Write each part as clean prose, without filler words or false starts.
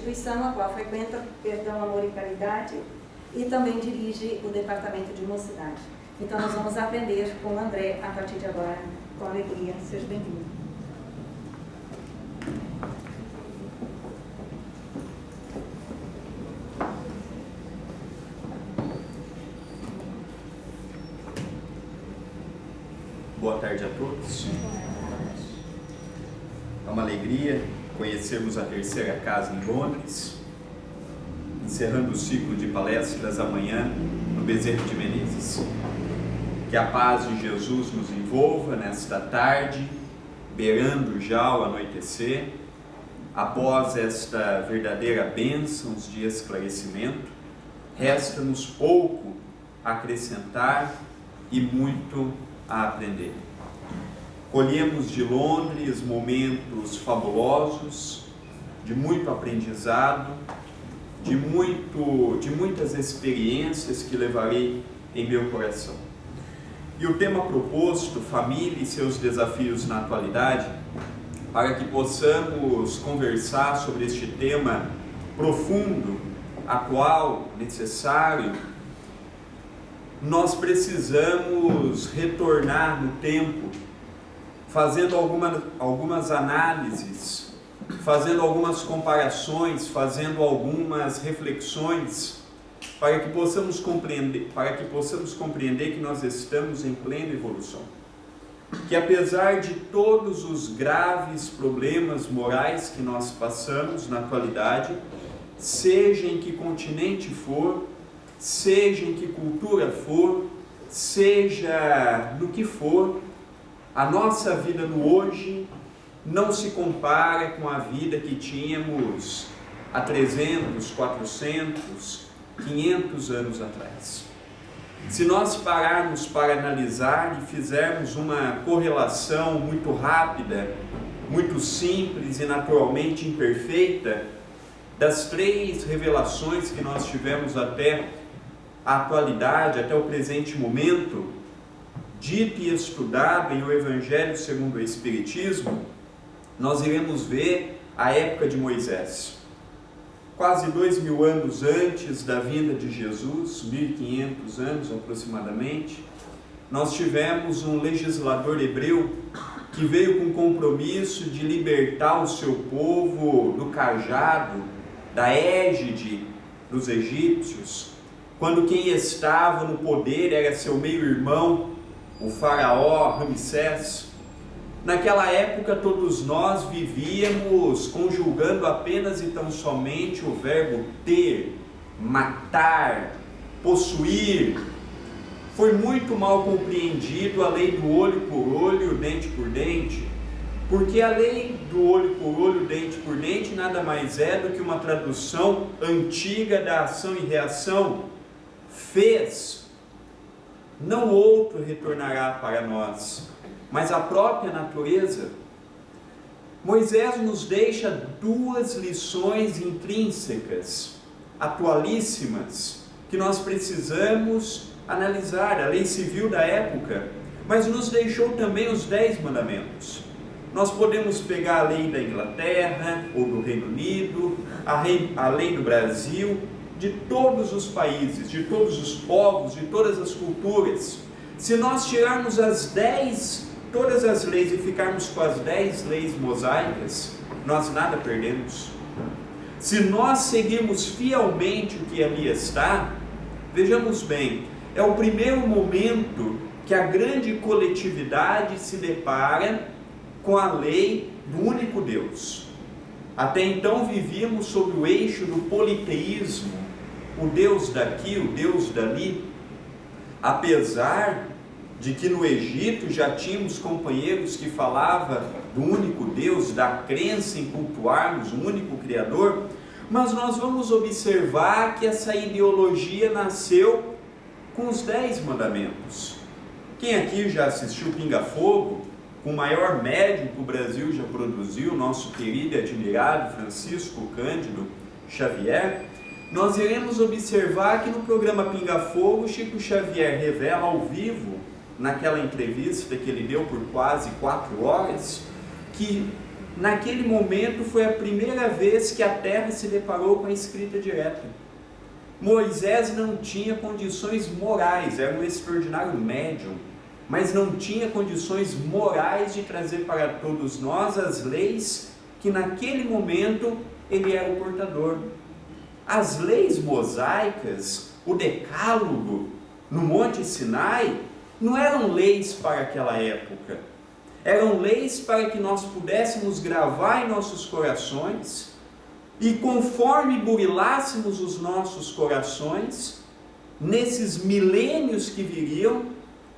instituição a qual frequenta Perdão, Amor e Caridade e também dirige o Departamento de Mocidade. Então nós vamos aprender com o André a partir de agora, com alegria. Seja bem-vindo. Boa tarde a todos. É uma alegria conhecermos a terceira casa em Londres, encerrando o ciclo de palestras amanhã no Bezerra de Menezes. Que a paz de Jesus nos envolva nesta tarde, beirando já o anoitecer, após esta verdadeira bênção de esclarecimento. Resta-nos pouco a acrescentar e muito a aprender. Colhemos de Londres momentos fabulosos, de muito aprendizado, de muitas experiências que levarei em meu coração. E o tema proposto, família e seus desafios na atualidade, para que possamos conversar sobre este tema profundo, atual, necessário, nós precisamos retornar no tempo, fazendo algumas análises, fazendo algumas comparações, fazendo algumas reflexões, para que possamos compreender que nós estamos em plena evolução. Que apesar de todos os graves problemas morais que nós passamos na atualidade, seja em que continente for, seja em que cultura for, seja no que for, a nossa vida no hoje não se compara com a vida que tínhamos há 300, 400, 500 anos atrás. Se nós pararmos para analisar e fizermos uma correlação muito rápida, muito simples e naturalmente imperfeita, das 3 revelações que nós tivemos até a atualidade, até o presente momento, dito e estudado em o Evangelho segundo o Espiritismo, nós iremos ver a época de Moisés. Quase 2000 anos antes da vinda de Jesus, 1500 anos aproximadamente, nós tivemos um legislador hebreu que veio com o compromisso de libertar o seu povo do cajado, da égide dos egípcios, quando quem estava no poder era seu meio-irmão, o faraó Ramsés. Naquela época todos nós vivíamos conjugando apenas e tão somente o verbo ter, matar, possuir. Foi muito mal compreendido a lei do olho por olho, dente por dente, porque a lei do olho por olho, dente por dente nada mais é do que uma tradução antiga da ação e reação. Fez, não outro retornará para nós, mas a própria natureza. Moisés nos deixa 2 lições intrínsecas, atualíssimas, que nós precisamos analisar, a lei civil da época, mas nos deixou também os 10 mandamentos. Nós podemos pegar a lei da Inglaterra ou do Reino Unido, a lei do Brasil, de todos os países, de todos os povos, de todas as culturas. Se nós tirarmos todas as leis e ficarmos com as 10 leis mosaicas, nós nada perdemos. Se nós seguirmos fielmente o que ali está, vejamos bem, é o primeiro momento que a grande coletividade se depara com a lei do único Deus. Até então vivíamos sob o eixo do politeísmo, o Deus daqui, o Deus dali, apesar de que no Egito já tínhamos companheiros que falavam do único Deus, da crença em cultuarmos o único Criador, mas nós vamos observar que essa ideologia nasceu com os 10 mandamentos. Quem aqui já assistiu Pinga Fogo, com o maior médium que o Brasil já produziu, nosso querido e admirado Francisco Cândido Xavier, nós iremos observar que no programa Pinga Fogo, Chico Xavier revela ao vivo, naquela entrevista que ele deu por quase 4 horas, que naquele momento foi a primeira vez que a terra se deparou com a escrita direta. Moisés não tinha condições morais, era um extraordinário médium, mas não tinha condições morais de trazer para todos nós as leis que naquele momento ele era o portador. As leis mosaicas, o decálogo no Monte Sinai, não eram leis para aquela época, eram leis para que nós pudéssemos gravar em nossos corações, e conforme burilássemos os nossos corações, nesses milênios que viriam,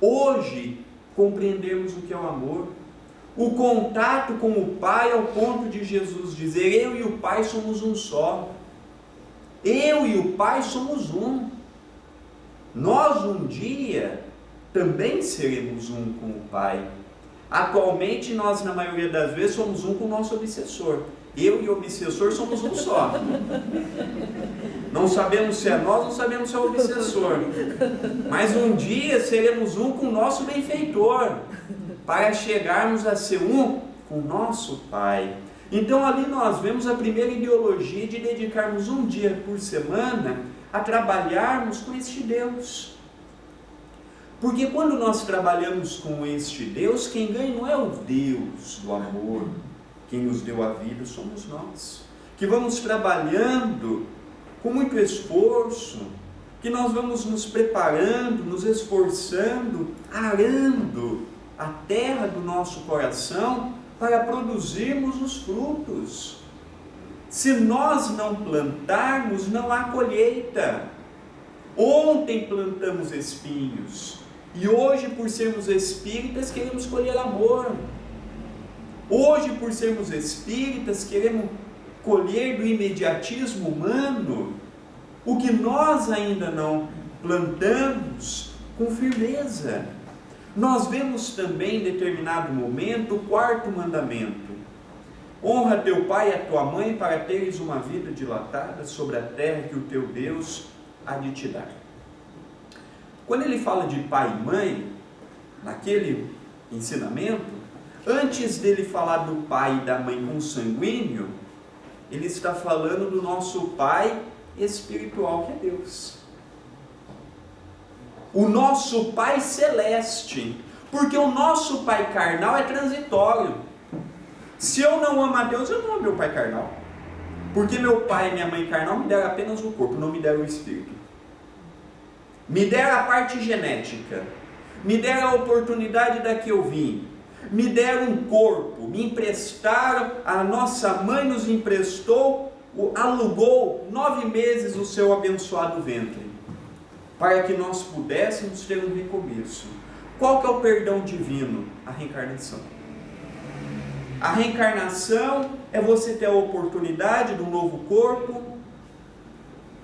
hoje compreendermos o que é o amor, o contato com o Pai, ao ponto de Jesus dizer: eu e o Pai somos um só, eu e o Pai somos um. Nós um dia também seremos um com o Pai. Atualmente nós, na maioria das vezes, somos um com o nosso obsessor. Eu e o obsessor somos um só. Não sabemos se é nós, não sabemos se é o obsessor. Mas um dia seremos um com o nosso benfeitor, para chegarmos a ser um com o nosso Pai. Então ali nós vemos a primeira ideologia de dedicarmos um dia por semana a trabalharmos com este Deus. Porque quando nós trabalhamos com este Deus, quem ganha não é o Deus do amor, quem nos deu a vida somos nós, que vamos trabalhando com muito esforço, que nós vamos nos preparando, nos esforçando, arando a terra do nosso coração para produzirmos os frutos. Se nós não plantarmos, não há colheita. Ontem plantamos espinhos e hoje, por sermos espíritas, queremos colher amor. Hoje, por sermos espíritas, queremos colher do imediatismo humano o que nós ainda não plantamos com firmeza. Nós vemos também em determinado momento o quarto mandamento: honra teu pai e a tua mãe para teres uma vida dilatada sobre a terra que o teu Deus há de te dar. Quando ele fala de pai e mãe, naquele ensinamento, antes dele falar do pai e da mãe consanguíneo, ele está falando do nosso pai espiritual, que é Deus. O nosso pai celeste, porque o nosso pai carnal é transitório. Se eu não amo a Deus, eu não amo meu pai carnal, porque meu pai e minha mãe carnal me deram apenas o corpo, não me deram o espírito. Me deram a parte genética, me deram a oportunidade da que eu vim, me deram um corpo, me emprestaram, a nossa mãe nos emprestou, alugou 9 meses o seu abençoado ventre, para que nós pudéssemos ter um recomeço. Qual que é o perdão divino? A reencarnação. A reencarnação é você ter a oportunidade de um novo corpo,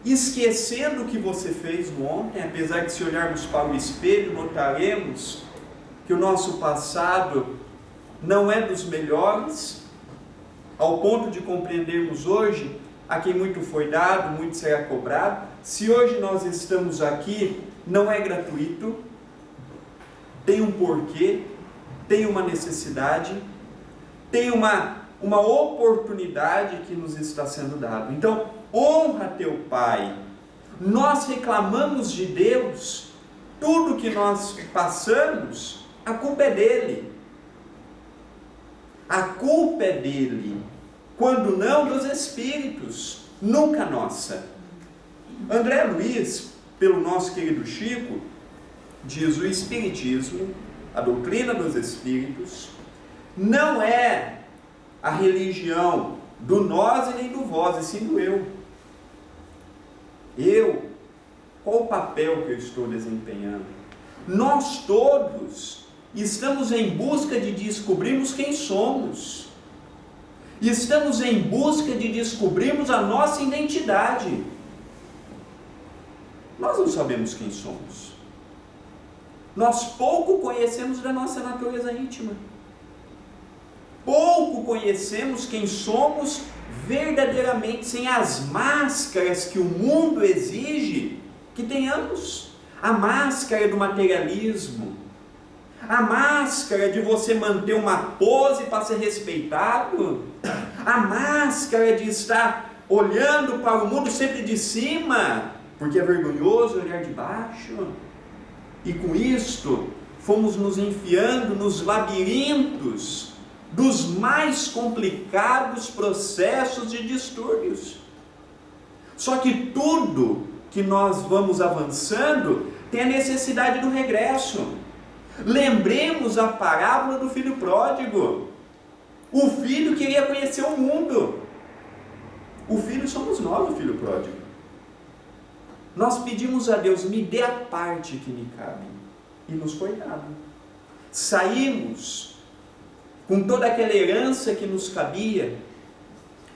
esquecendo o que você fez no ontem, apesar que se olharmos para o espelho, notaremos que o nosso passado não é dos melhores, ao ponto de compreendermos hoje: a quem muito foi dado, muito será cobrado. Se hoje nós estamos aqui, não é gratuito, tem um porquê, tem uma necessidade, tem uma oportunidade que nos está sendo dado. Então, honra teu pai. Nós reclamamos de Deus, tudo que nós passamos, a culpa é dele. A culpa é dele, quando não dos espíritos, nunca nossa. André Luiz, pelo nosso querido Chico, diz: o espiritismo, a doutrina dos espíritos, não é a religião do nós e nem do vós, e sim do eu. Eu, qual o papel que eu estou desempenhando? Nós todos estamos em busca de descobrirmos quem somos. Estamos em busca de descobrirmos a nossa identidade. Nós não sabemos quem somos. Nós pouco conhecemos da nossa natureza íntima. Pouco conhecemos quem somos verdadeiramente, sem as máscaras que o mundo exige que tenhamos. A máscara do materialismo, A máscara de você manter uma pose para ser respeitado, a máscara de estar olhando para o mundo sempre de cima, porque é vergonhoso olhar de baixo. E com isto, fomos nos enfiando nos labirintos dos mais complicados processos de distúrbios. Só que tudo que nós vamos avançando tem a necessidade do regresso. Lembremos a parábola do filho pródigo. O filho queria conhecer o mundo. O filho somos nós, o filho pródigo. Nós pedimos a Deus, me dê a parte que me cabe. E nos foi dado. Saímos com toda aquela herança que nos cabia.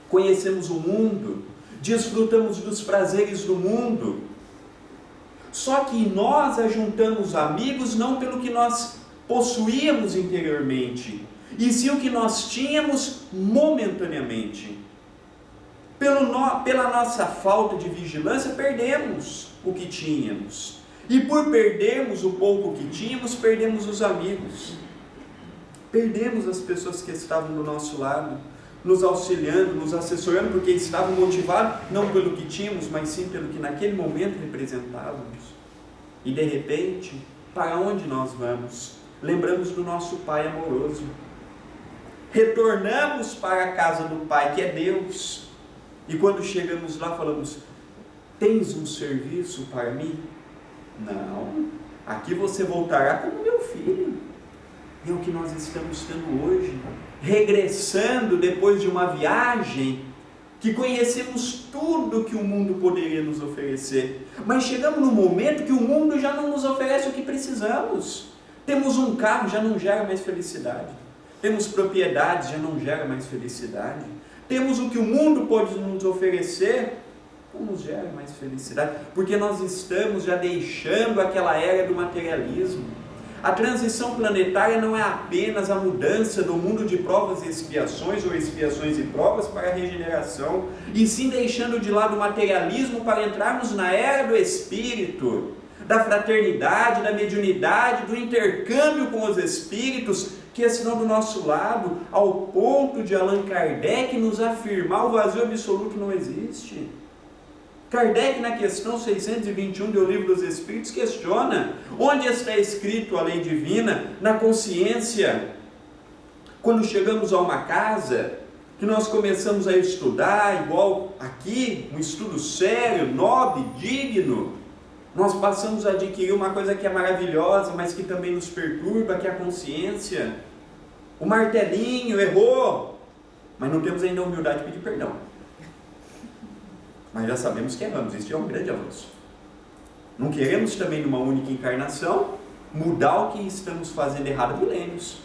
Conhecemos o mundo. Desfrutamos dos prazeres do mundo. Só que nós ajuntamos amigos não pelo que nós possuíamos interiormente, e sim o que nós tínhamos momentaneamente. Pela nossa falta de vigilância, perdemos o que tínhamos. E por perdermos o pouco que tínhamos, perdemos os amigos. Perdemos as pessoas que estavam do nosso lado, nos auxiliando, nos assessorando, porque estavam motivados, não pelo que tínhamos, mas sim pelo que naquele momento representávamos. E de repente, para onde nós vamos? Lembramos do nosso Pai amoroso. Retornamos para a casa do Pai, que é Deus. E quando chegamos lá, falamos, tens um serviço para mim? Não, aqui você voltará como meu filho. É o que nós estamos tendo hoje, regressando depois de uma viagem, que conhecemos tudo que o mundo poderia nos oferecer, mas chegamos no momento que o mundo já não nos oferece o que precisamos. Temos um carro, já não gera mais felicidade. Temos propriedades, já não gera mais felicidade. Temos o que o mundo pode nos oferecer, não nos gera mais felicidade, porque nós estamos já deixando aquela era do materialismo. A transição planetária não é apenas a mudança do mundo de provas e expiações, ou expiações e provas, para a regeneração, e sim deixando de lado o materialismo para entrarmos na era do espírito, da fraternidade, da mediunidade, do intercâmbio com os espíritos, que estão do nosso lado, ao ponto de Allan Kardec nos afirmar: o vazio absoluto não existe. Kardec, na questão 621 do Livro dos Espíritos, questiona onde está escrito a lei divina na consciência. Quando chegamos a uma casa, que nós começamos a estudar, igual aqui, um estudo sério, nobre, digno, nós passamos a adquirir uma coisa que é maravilhosa, mas que também nos perturba, que é a consciência. O martelinho errou, mas não temos ainda a humildade de pedir perdão. Mas já sabemos que erramos, isso é um grande avanço. Não queremos também, numa única encarnação, mudar o que estamos fazendo errado há milênios.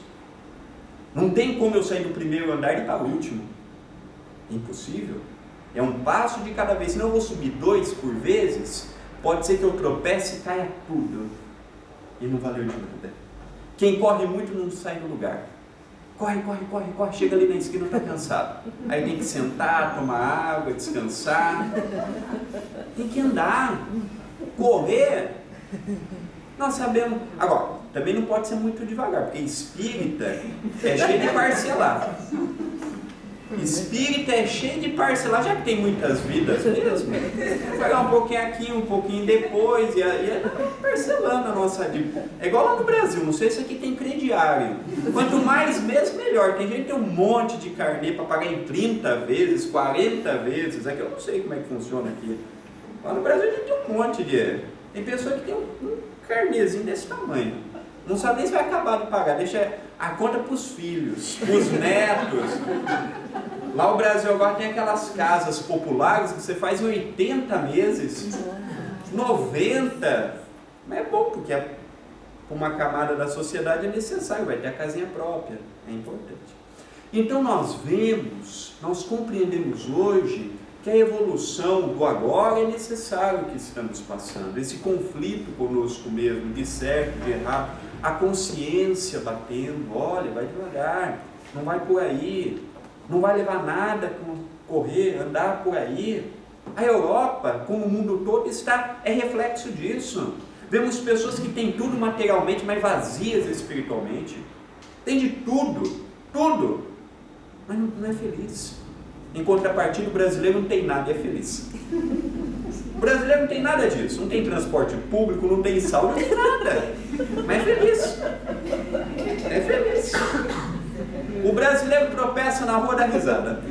Não tem como eu sair do primeiro andar e ir para o último. É impossível. É um passo de cada vez. Se não eu vou subir 2 por vezes, pode ser que eu tropece e caia tudo. E não valeu de nada. Quem corre muito não sai do lugar. Corre, chega ali na esquina, está cansado. Aí tem que sentar, tomar água, descansar. Tem que andar, correr. Nós sabemos. Agora, também não pode ser muito devagar, porque espírita é cheio de parcelar. Espírita é cheio de parcelar, já que tem muitas vidas mesmo. Pegar um pouquinho aqui, um pouquinho depois, e parcelando a nossa dívida. É igual lá no Brasil, não sei se aqui tem crediário. Quanto mais mês, melhor. Tem gente que tem um monte de carnê para pagar em 30 vezes, 40 vezes. Aqui eu não sei como é que funciona aqui. Lá no Brasil a gente tem um monte de... Tem pessoa que tem um carnêzinho desse tamanho. Não sabe nem se vai acabar de pagar. Deixa a conta para os filhos, para os netos. Lá o Brasil agora tem aquelas casas populares que você faz em 80 meses, 90. Mas é bom, porque para uma camada da sociedade é necessário, vai ter a casinha própria, é importante. Então nós vemos, nós compreendemos hoje que a evolução do agora é necessário que estamos passando, esse conflito conosco mesmo, de certo, de errado, a consciência batendo, olha, vai devagar, não vai por aí, não vai levar nada com correr, andar por aí. A Europa, como o mundo todo, é reflexo disso. Vemos pessoas que têm tudo materialmente, mas vazias espiritualmente. Tem de tudo, tudo, mas não é feliz. Em contrapartida, o brasileiro não tem nada e é feliz. O brasileiro não tem nada disso, não tem transporte público, não tem saúde, não tem nada, mas é feliz. É feliz. O brasileiro tropeça na rua da risada.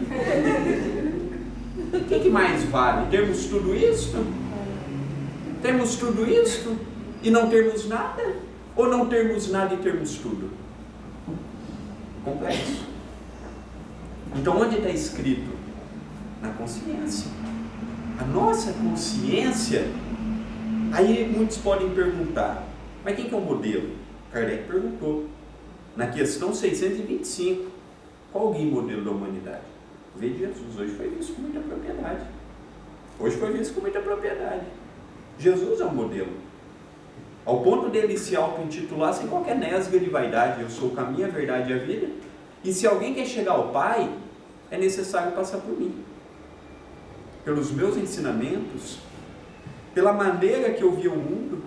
O que mais vale? Termos tudo isto? Termos tudo isto e não termos nada? Ou não termos nada e termos tudo? Complexo. Então, onde está escrito? Na consciência. A nossa consciência. Aí muitos podem perguntar, mas quem que é o modelo? Kardec perguntou. Na questão 625, qual o guia modelo da humanidade? Veio de Jesus. Hoje foi visto com muita propriedade. Hoje foi visto com muita propriedade. Jesus é o modelo. Ao ponto dele se auto-intitular sem qualquer nesga de vaidade. Eu sou o caminho, a verdade e a vida. E se alguém quer chegar ao Pai, é necessário passar por mim. Pelos meus ensinamentos, pela maneira que eu vi o mundo.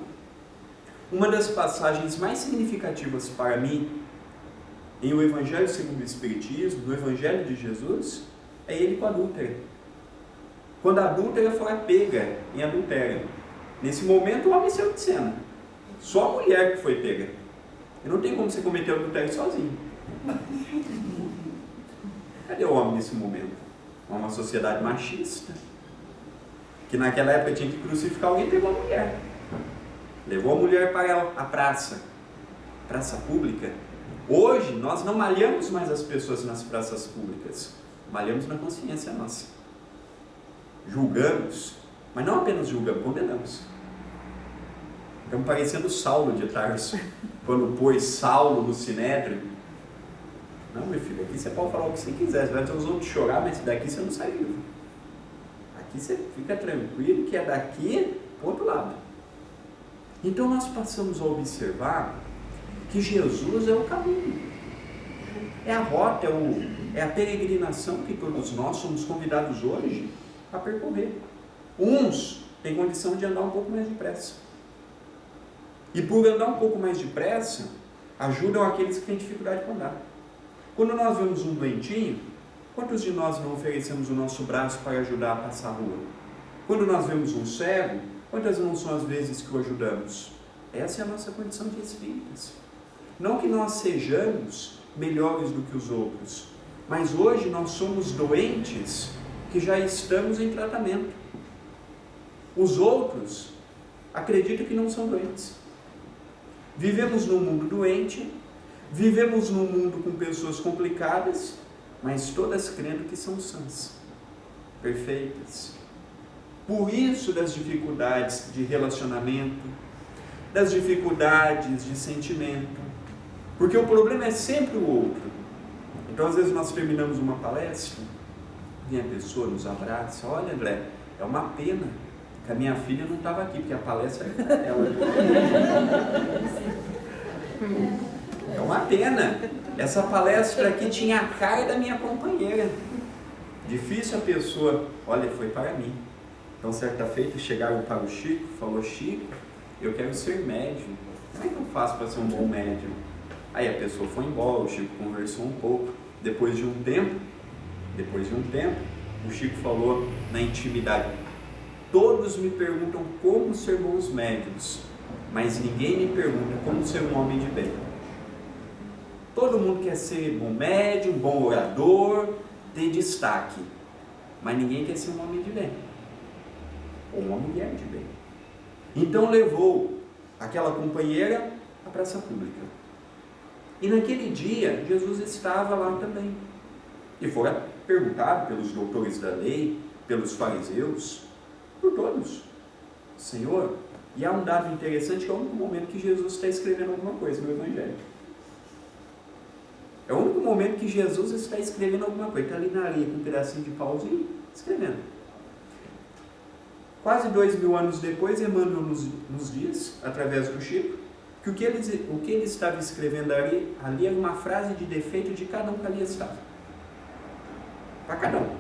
Uma das passagens mais significativas para mim, em o Evangelho segundo o Espiritismo, no Evangelho de Jesus, é ele com a adúltera. Quando a adúltera foi pega em adultério. Nesse momento o homem saiu de cena. Só a mulher que foi pega. E não tem como você cometer adultério sozinho. Cadê o homem nesse momento? Uma sociedade machista. Que naquela época tinha que crucificar alguém, pegou a mulher. Levou a mulher para a praça pública. Hoje nós não malhamos mais as pessoas nas praças públicas. Malhamos na consciência nossa. Julgamos, mas não apenas julgamos, condenamos. Estamos parecendo Saulo de Tarso, quando pôs Saulo no sinédrio. Não, meu filho, aqui você pode falar o que você quiser, você vai ter os outros chorar, mas daqui você não sai vivo. Aqui você fica tranquilo que é daqui para o outro lado. Então nós passamos a observar que Jesus é o caminho, é a rota, é a peregrinação que todos nós somos convidados hoje a percorrer. Uns têm condição de andar um pouco mais depressa. E por andar um pouco mais depressa, ajudam aqueles que têm dificuldade para andar. Quando nós vemos um doentinho, quantos de nós não oferecemos o nosso braço para ajudar a passar a rua? Quando nós vemos um cego, quantas não são as vezes que o ajudamos? Essa é a nossa condição de espíritas. Não que nós sejamos melhores do que os outros, mas hoje nós somos doentes que já estamos em tratamento. Os outros acreditam que não são doentes. Vivemos num mundo doente, vivemos num mundo com pessoas complicadas, mas todas crendo que são sãs, perfeitas. Por isso das dificuldades de relacionamento, das dificuldades de sentimento, porque o problema é sempre o outro. Então às vezes nós terminamos uma palestra, vem a pessoa, nos abraça, olha André, é uma pena que a minha filha não estava aqui, porque a palestra era para ela. É uma pena, essa palestra aqui tinha a cara da minha companheira. Difícil a pessoa, olha, foi para mim. Então certa feita chegaram para o Chico, falou, Chico, eu quero ser médium, como é que eu faço para ser um bom médium? Aí a pessoa foi embora, o Chico conversou um pouco, depois de um tempo, o Chico falou na intimidade, todos me perguntam como ser bons médiums, mas ninguém me pergunta como ser um homem de bem. Todo mundo quer ser bom médium, bom orador, ter destaque, mas ninguém quer ser um homem de bem, ou uma mulher de bem. Então levou aquela companheira à praça pública. E naquele dia, Jesus estava lá também. E foi perguntado pelos doutores da lei, pelos fariseus, por todos. Senhor, e há um dado interessante que é o único momento que Jesus está escrevendo alguma coisa no Evangelho. É o único momento que Jesus está escrevendo alguma coisa. Está ali na areia com um pedacinho de pauzinho, escrevendo. Quase 2000 anos depois, Emmanuel nos diz, através do Chico, que o que ele estava escrevendo ali era uma frase de defeito de cada um que ali estava. Para cada um.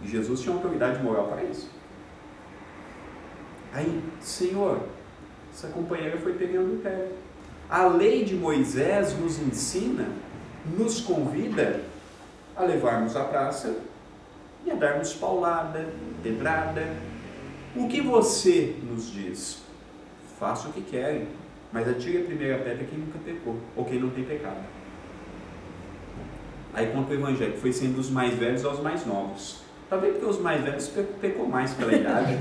E Jesus tinha autoridade moral para isso. Aí, Senhor, Essa companheira foi pegando o pé. A lei de Moisés nos ensina, nos convida a levarmos à praça e a darmos paulada, pedrada. O que você nos diz? Faça o que querem, mas atire a primeira pedra quem nunca pecou, ou quem não tem pecado. Aí conta o Evangelho, que foi sendo dos mais velhos aos mais novos. Talvez porque os mais velhos pecou mais pela idade.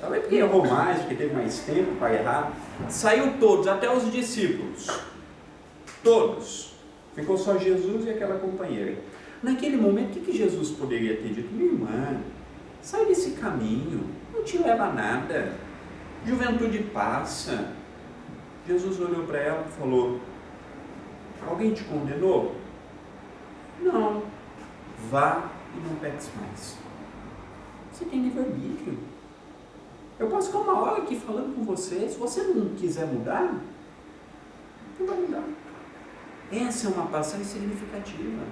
Talvez porque errou mais, porque teve mais tempo para errar. Saiu todos, até os discípulos. Todos. Ficou só Jesus e aquela companheira. Naquele momento, o que Jesus poderia ter dito? Minha irmã, sai desse caminho, não te leva a nada. Juventude passa. Jesus olhou para ela e falou: alguém te condenou? Não. Vá e não peques mais. Você tem livre-arbítrio. Eu posso ficar uma hora aqui falando com você. Se você não quiser mudar, não vai mudar. Essa é uma passagem significativa.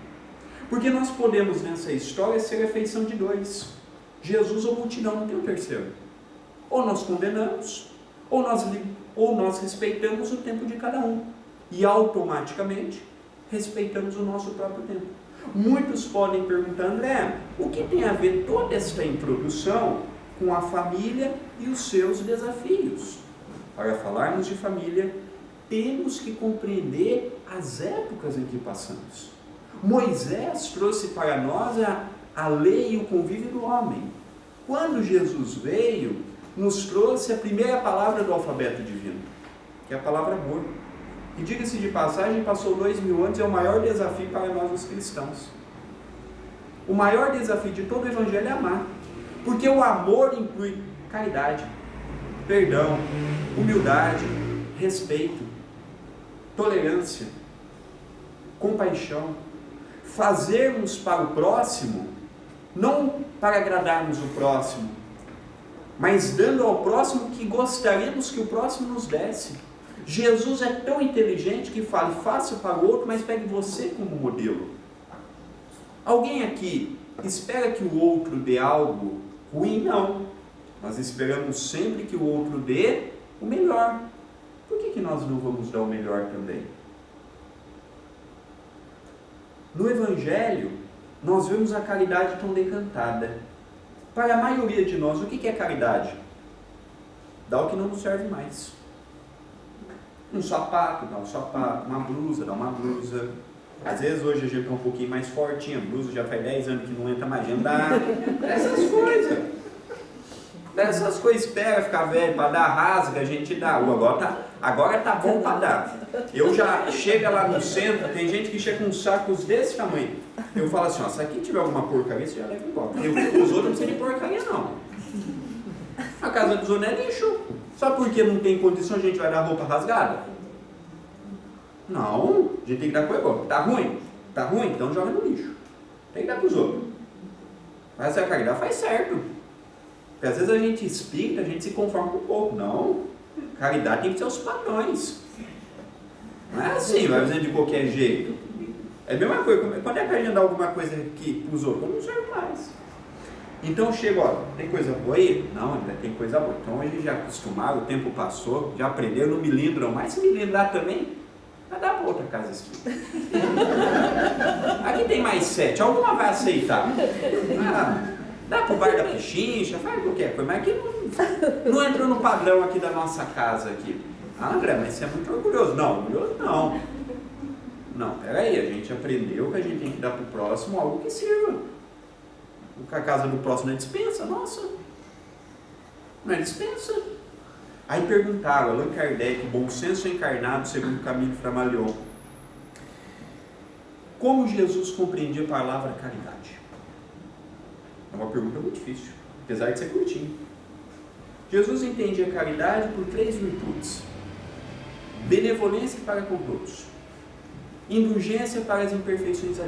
Porque nós podemos, nessa história, ser a feição de dois: Jesus ou multidão, não tem um terceiro. Ou nós condenamos, ou nós respeitamos o tempo de cada um. E automaticamente respeitamos o nosso próprio tempo. Muitos podem perguntar: André, o que tem a ver toda esta introdução com a família e os seus desafios? Para falarmos de família, temos que compreender as épocas em que passamos. Moisés trouxe para nós a lei e o convívio do homem. Quando Jesus veio, nos trouxe a primeira palavra do alfabeto divino, que é a palavra amor. E diga-se de passagem, passou 2000 anos, é o maior desafio para nós os cristãos. O maior desafio de todo o Evangelho é amar. Porque o amor inclui caridade, perdão, humildade, respeito, tolerância, compaixão. Fazermos para o próximo, não para agradarmos o próximo, mas dando ao próximo o que gostaríamos que o próximo nos desse. Jesus é tão inteligente que fala: faça para o outro, mas pegue você como modelo. Alguém aqui espera que o outro dê algo ruim? Não. Nós esperamos sempre que o outro dê o melhor. Por que nós não vamos dar o melhor também? No Evangelho, nós vemos a caridade tão decantada. Para a maioria de nós, o que é caridade? Dá o que não nos serve mais. Um sapato, dá um sapato. Uma blusa, dá uma blusa. Às vezes hoje a gente está um pouquinho mais fortinho, a blusa já faz 10 anos que não entra mais em andar. Essas coisas. Essas coisas, espera ficar velho para dar, rasga, a gente dá. Agora tá bom para dar. Eu já chego lá no centro, tem gente que chega com sacos desse tamanho. Eu falo assim: ó, se aqui tiver alguma porcaria, você já leva embora. Porque os outros não precisam de porcaria, não. A casa dos outros é lixo. Só porque não tem condição a gente vai dar roupa rasgada? Não, a gente tem que dar coisa boa. Tá ruim? Tá ruim? Então joga no lixo. Tem que dar para os outros. Mas a caridade faz certo. Porque às vezes a gente explica, a gente se conforma com pouco. Não, caridade tem que ser os padrões. Não é assim, vai fazer de qualquer jeito. É a mesma coisa, quando é que a gente dá alguma coisa aqui para os outros? Não serve mais. Então chega, ó, tem coisa boa aí? Não, ainda tem coisa boa. Então eles já acostumaram, o tempo passou, já aprenderam, não me lindram mais. Se me lindrar também, vai dar para outra casa espírita. Aqui tem mais 7, alguma vai aceitar. Dá para o bar da pechincha, faz qualquer coisa, mas aqui não entrou no padrão aqui da nossa casa aqui. Ah, André, mas você é muito orgulhoso. Não, orgulhoso não. Não, peraí, a gente aprendeu que a gente tem que dar para o próximo algo que sirva. A casa do próximo não é dispensa, nossa. Não é dispensa. Aí perguntaram, Allan Kardec, bom senso encarnado segundo o caminho de Flammarion, como Jesus compreendia a palavra caridade? É uma pergunta muito difícil, apesar de ser curtinho. Jesus entendia a caridade por 3 virtudes: benevolência para com todos, indulgência para as imperfeições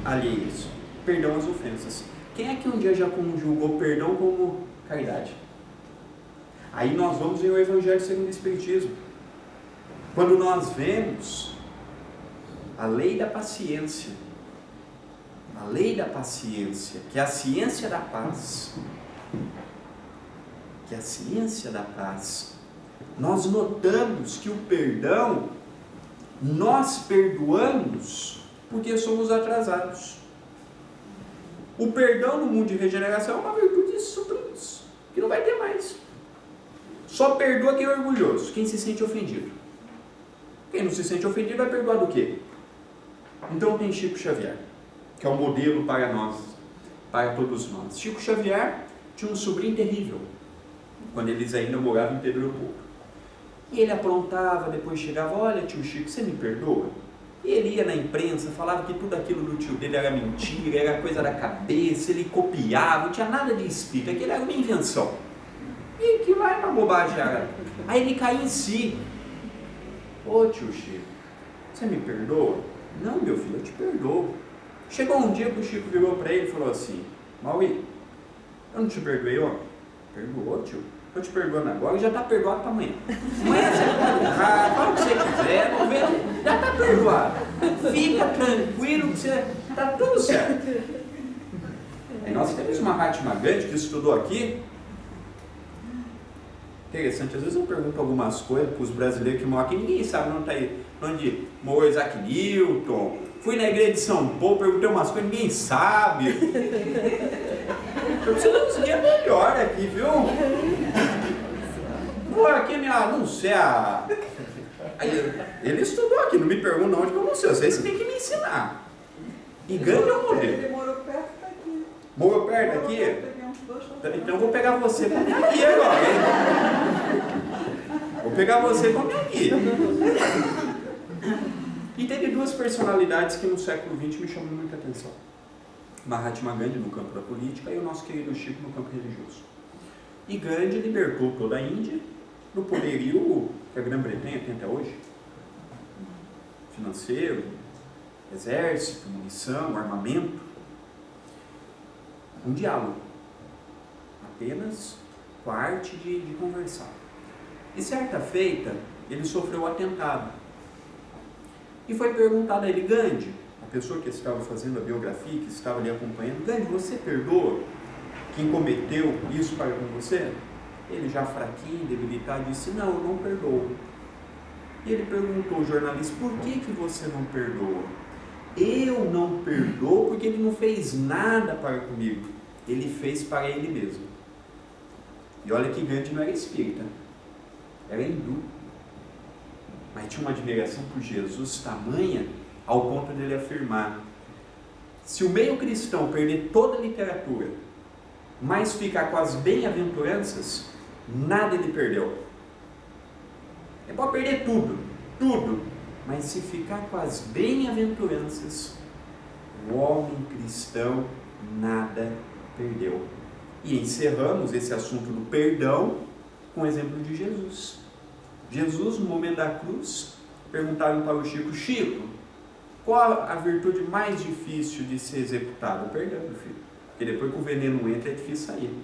alheias, perdão às ofensas. Quem é que um dia já conjugou perdão como caridade? Aí nós vamos ver o Evangelho segundo o Espiritismo. Quando nós vemos a lei da paciência, que é a ciência da paz, que é a ciência da paz, nós notamos que o perdão, nós perdoamos porque somos atrasados. O perdão no mundo de regeneração é uma virtude supremos, que não vai ter mais. Só perdoa quem é orgulhoso, quem se sente ofendido. Quem não se sente ofendido vai perdoar do quê? Então tem Chico Xavier, que é um modelo para nós, para todos nós. Chico Xavier tinha um sobrinho terrível, quando eles ainda moravam em Pedro Leopoldo. E ele aprontava, depois chegava, olha tio Chico, você me perdoa? E ele ia na imprensa, falava que tudo aquilo do tio dele era mentira, era coisa da cabeça, ele copiava, não tinha nada de espírito, aquilo era uma invenção. E que vai uma bobagem. Aí ele caiu em si. Ô tio Chico, você me perdoa? Não, meu filho, eu te perdoo. Chegou um dia que o Chico virou para ele e falou assim: Mauri, eu não te perdoei ontem? Perdoou, tio? Eu te perdoando agora, já está perdoado para amanhã. Amanhã você pode fala o que você quiser, não vê, já está perdoado. Fica tranquilo que você está tudo certo. Aí nós temos uma Mahatma Gandhi que estudou aqui. Interessante, às vezes eu pergunto algumas coisas para os brasileiros que moram aqui, ninguém sabe onde está aí, onde morou Isaac Newton. Fui na igreja de São Paulo, perguntei umas coisas, ninguém sabe. Eu preciso uns dias melhor aqui, viu? Pô, aqui minha, não sei, ele estudou aqui, não me pergunta onde que eu não sei, vocês têm que me ensinar. E Gandhi é um modelo. Ele morou perto daqui. Morou perto daqui? Então eu vou pegar você com minha guia agora, hein? Vou pegar você com minha guia. E teve duas personalidades que no século XX me chamam muita atenção. Mahatma Gandhi no campo da política e o nosso querido Chico no campo religioso. E Gandhi libertou toda a Índia do poderio que a Grã-Bretanha tem até hoje. Financeiro, exército, munição, armamento. Um diálogo. Apenas com a arte de conversar. E certa feita, ele sofreu um atentado. E foi perguntado a ele: Gandhi, a pessoa que estava fazendo a biografia, que estava ali acompanhando, Gandhi, você perdoa quem cometeu isso para com você? Ele já fraquinho, debilitado, disse: não, eu não perdoo. E ele perguntou ao jornalista: por que você não perdoa? Eu não perdoo porque ele não fez nada para comigo. Ele fez para ele mesmo. E olha que Gandhi não era espírita, era hindu. Mas tinha uma admiração por Jesus tamanha ao ponto de ele afirmar: se o meio cristão perder toda a literatura, mas ficar com as bem-aventuranças, nada ele perdeu. Ele pode perder tudo, tudo, mas se ficar com as bem-aventuranças, o homem cristão nada perdeu. E encerramos esse assunto do perdão com o exemplo de Jesus. Jesus, no momento da cruz, perguntaram para o Chico: Chico, qual a virtude mais difícil de ser executada? O perdão, meu filho. Porque depois que o veneno entra é difícil sair.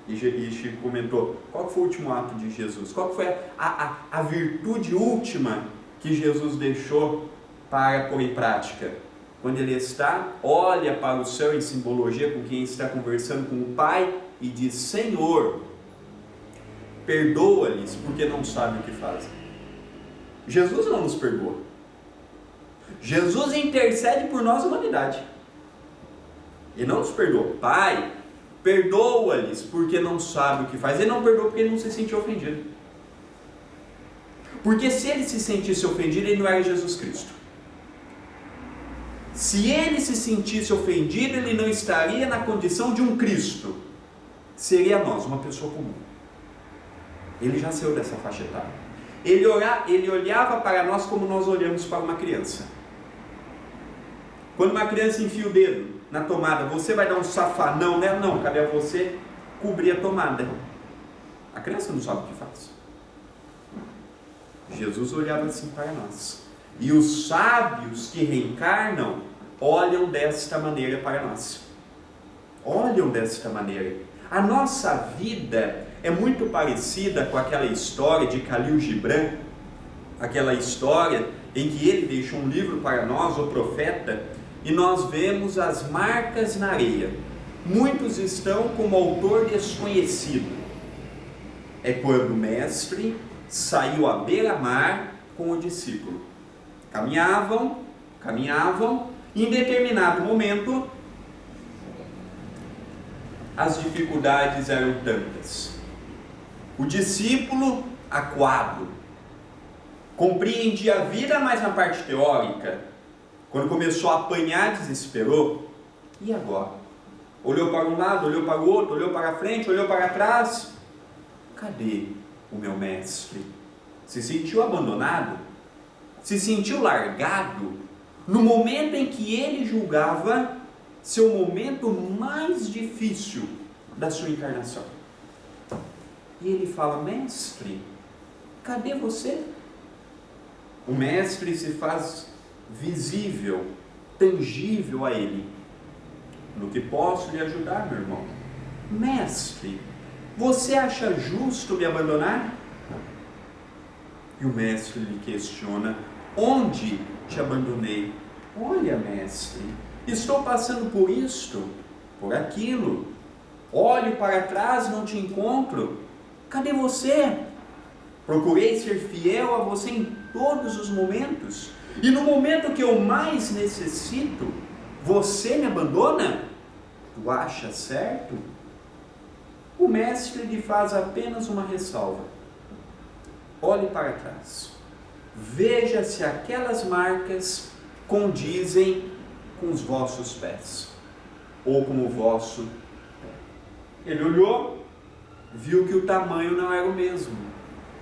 E Chico comentou: qual foi o último ato de Jesus? Qual foi a virtude última que Jesus deixou para pôr em prática? Quando ele olha para o céu em simbologia com quem está conversando com o Pai e diz: Senhor, perdoa-lhes porque não sabem o que fazem. Jesus não nos perdoa. Jesus intercede por nós, humanidade. Ele não nos perdoa. Pai, perdoa-lhes porque não sabem o que faz. Ele não perdoa porque ele não se sentiu ofendido. Porque se ele se sentisse ofendido, ele não era Jesus Cristo. Se ele se sentisse ofendido, ele não estaria na condição de um Cristo. Seria nós, uma pessoa comum. Ele já saiu dessa faixa etária. Ele olhava para nós como nós olhamos para uma criança. Quando uma criança enfia o dedo na tomada, você vai dar um safanão nela? Não, cabe a você cobrir a tomada. A criança não sabe o que faz. Jesus olhava assim para nós. E os sábios que reencarnam olham desta maneira para nós. Olham desta maneira. A nossa vida é muito parecida com aquela história de Khalil Gibran, aquela história em que ele deixa um livro para nós, o profeta, e nós vemos as marcas na areia. muitos estão como autor desconhecido. É quando o mestre saiu à beira-mar com o discípulo. Caminhavam, e em determinado momento as dificuldades eram tantas. O discípulo, acuado, compreendia a vida, mas na parte teórica, quando começou a apanhar, desesperou. E agora? Olhou para um lado, olhou para o outro, olhou para frente, olhou para trás. Cadê o meu mestre? Se sentiu abandonado? Se sentiu largado? No momento em que ele julgava ser o momento mais difícil da sua encarnação. E ele fala: mestre, cadê você? O mestre se faz visível, tangível a ele. No que posso lhe ajudar, meu irmão? Mestre, você acha justo me abandonar? E o mestre lhe questiona: onde te abandonei? Olha, mestre, estou passando por isto, por aquilo. Olho para trás, não te encontro. Cadê você? Procurei ser fiel a você em todos os momentos. E no momento que eu mais necessito, você me abandona? Tu acha certo? O mestre lhe faz apenas uma ressalva. Olhe para trás. Veja se aquelas marcas condizem com os vossos pés, ou com o vosso pé. Ele olhou, viu que o tamanho não era o mesmo,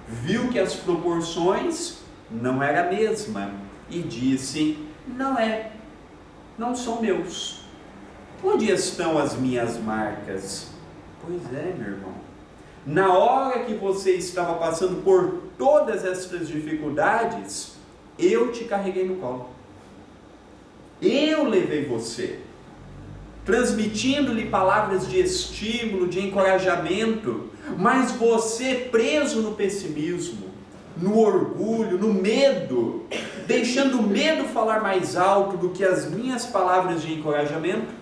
viu que as proporções não eram a mesma, e disse: não são meus. Onde estão as minhas marcas? Pois é, meu irmão, na hora que você estava passando por todas estas dificuldades, eu te carreguei no colo. Eu levei você, transmitindo-lhe palavras de estímulo, de encorajamento, mas você preso no pessimismo, no orgulho, no medo, deixando o medo falar mais alto do que as minhas palavras de encorajamento,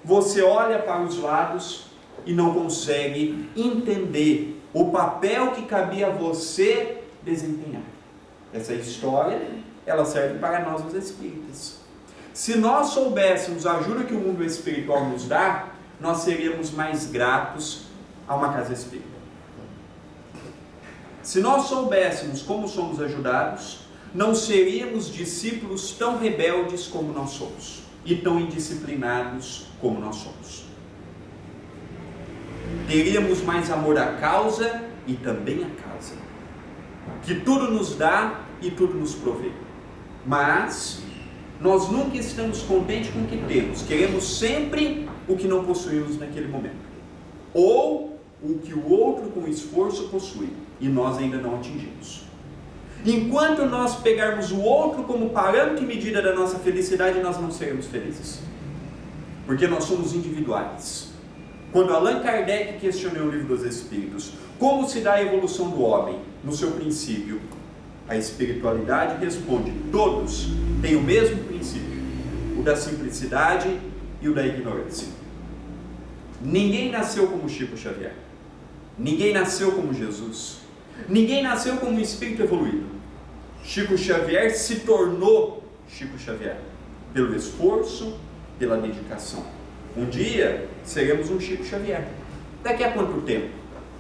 você olha para os lados e não consegue entender o papel que cabia a você desempenhar. Essa história, ela serve para nós os espíritas. Se nós soubéssemos a ajuda que o mundo espiritual nos dá, nós seríamos mais gratos a uma casa espírita. Se nós soubéssemos como somos ajudados, não seríamos discípulos tão rebeldes como nós somos, e tão indisciplinados como nós somos. Teríamos mais amor à causa e também à casa, que tudo nos dá e tudo nos provê. Mas nós nunca estamos contentes com o que temos, queremos sempre o que não possuímos naquele momento, ou o que o outro com esforço possui e nós ainda não atingimos. Enquanto nós pegarmos o outro como parâmetro e medida da nossa felicidade, nós não seremos felizes, porque nós somos individuais. Quando Allan Kardec questionou o Livro dos Espíritos, como se dá a evolução do homem no seu princípio, a espiritualidade responde: todos têm o mesmo princípio, o da simplicidade e o da ignorância. Ninguém nasceu como Chico Xavier, ninguém nasceu como Jesus, ninguém nasceu como um espírito evoluído. Chico Xavier se tornou Chico Xavier pelo esforço, pela dedicação. Um dia seremos um Chico Xavier. Daqui a quanto tempo?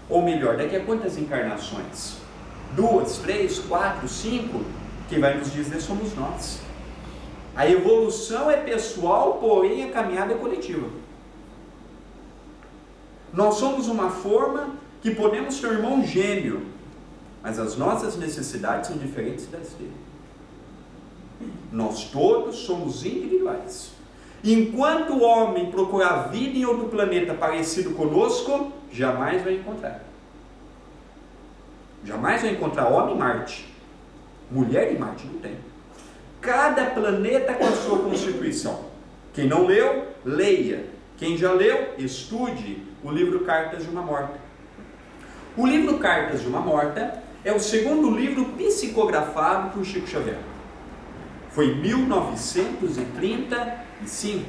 Ou melhor, daqui a quantas encarnações? 2, 3, 4, 5? Quem vai nos dizer somos nós. A evolução é pessoal, porém a caminhada é coletiva. Nós somos uma forma que podemos ter um irmão gêmeo, mas as nossas necessidades são diferentes das dele. Nós todos somos individuais. Enquanto o homem procurar vida em outro planeta parecido conosco, jamais vai encontrar. Jamais vai encontrar homem em Marte. Mulher em Marte não tem. Cada planeta com a sua constituição. Quem não leu, leia. Quem já leu, estude o livro Cartas de uma Morta. O livro Cartas de uma Morta é o segundo livro psicografado por Chico Xavier. Foi em 1935,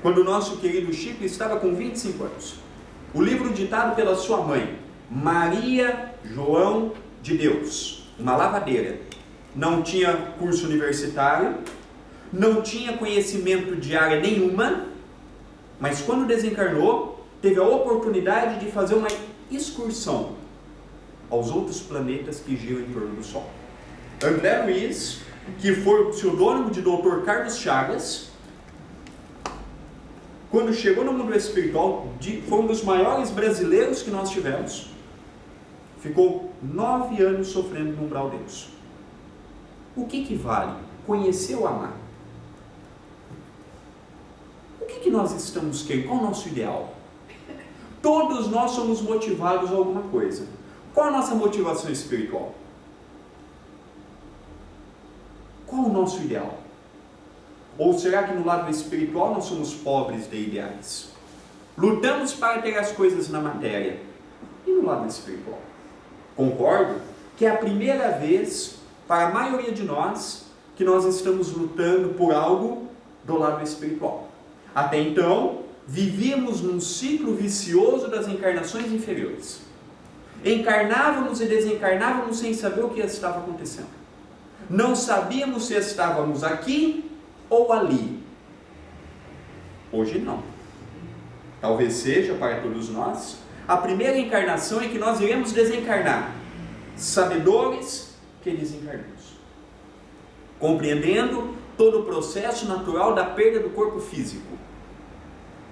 quando o nosso querido Chico estava com 25 anos. O livro ditado pela sua mãe, Maria João de Deus, uma lavadeira. Não tinha curso universitário, não tinha conhecimento de área nenhuma, mas quando desencarnou, teve a oportunidade de fazer uma excursão aos outros planetas que giram em torno do Sol. André Luiz, que foi o pseudônimo de Dr. Carlos Chagas, quando chegou no mundo espiritual, foi um dos maiores brasileiros que nós tivemos, ficou 9 anos sofrendo no umbral Deus. O que vale? Conhecer ou amar? O que nós estamos querendo? Qual é o nosso ideal? Todos nós somos motivados a alguma coisa. Qual a nossa motivação espiritual? Qual o nosso ideal? Ou será que no lado espiritual nós somos pobres de ideais? Lutamos para ter as coisas na matéria. E no lado espiritual? Concordo que é a primeira vez, para a maioria de nós, que nós estamos lutando por algo do lado espiritual. Até então, vivíamos num ciclo vicioso das encarnações inferiores. Encarnávamos e desencarnávamos sem saber o que estava acontecendo. Não sabíamos se estávamos aqui ou ali. Hoje não. Talvez seja para todos nós a primeira encarnação em que nós iremos desencarnar, sabedores que desencarnamos, compreendendo todo o processo natural da perda do corpo físico.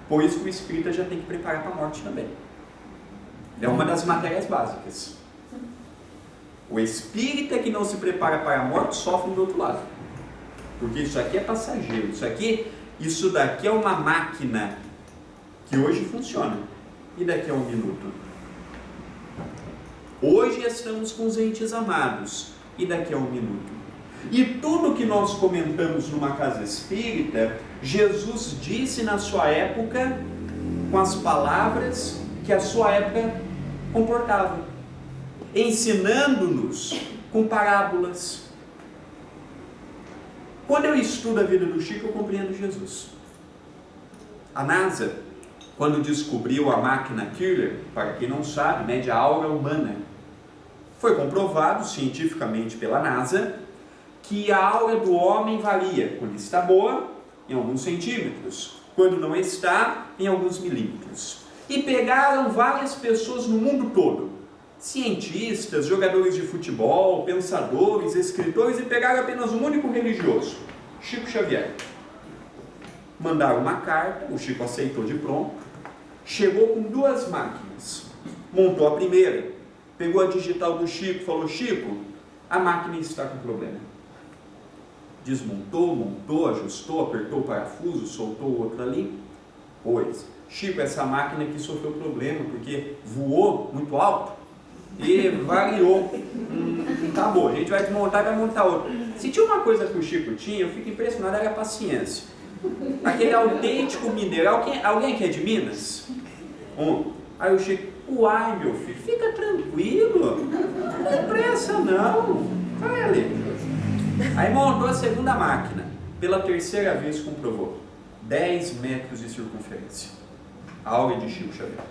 Por isso que o espírita já tem que preparar para a morte também. É uma das matérias básicas. O espírita que não se prepara para a morte sofre do outro lado. Porque isso aqui é passageiro. Isso daqui é uma máquina que hoje funciona. E daqui a um minuto? Hoje estamos com os entes amados. E daqui a um minuto? E tudo que nós comentamos numa casa espírita, Jesus disse na sua época, com as palavras que a sua época comportava, ensinando-nos com parábolas. Quando eu estudo a vida do Chico, eu compreendo Jesus. A NASA, quando descobriu a máquina Killer, para quem não sabe, mede a aura humana, foi comprovado cientificamente pela NASA que a aura do homem varia, quando está boa, em alguns centímetros, quando não está, em alguns milímetros. E pegaram várias pessoas no mundo todo, cientistas, jogadores de futebol, pensadores, escritores, e pegaram apenas um único religioso, Chico Xavier. Mandaram uma carta, o Chico aceitou de pronto, chegou com 2 máquinas, montou a primeira, pegou a digital do Chico, falou: Chico, a máquina está com problema. Desmontou, montou, ajustou, apertou o parafuso, soltou o outro ali. Pois, Chico, essa máquina aqui sofreu problema, porque voou muito alto e variou. Tá bom, a gente vai desmontar e vai montar outra. Se tinha uma coisa que o Chico tinha, eu fico impressionado, era a paciência. Aquele autêntico mineral. Alguém aqui é de Minas? Aí o Chico: uai, meu filho, fica tranquilo, não tem pressa não, vai ali. Aí montou a segunda máquina, pela terceira vez comprovou 10 metros de circunferência, a aura de Chico Xavier.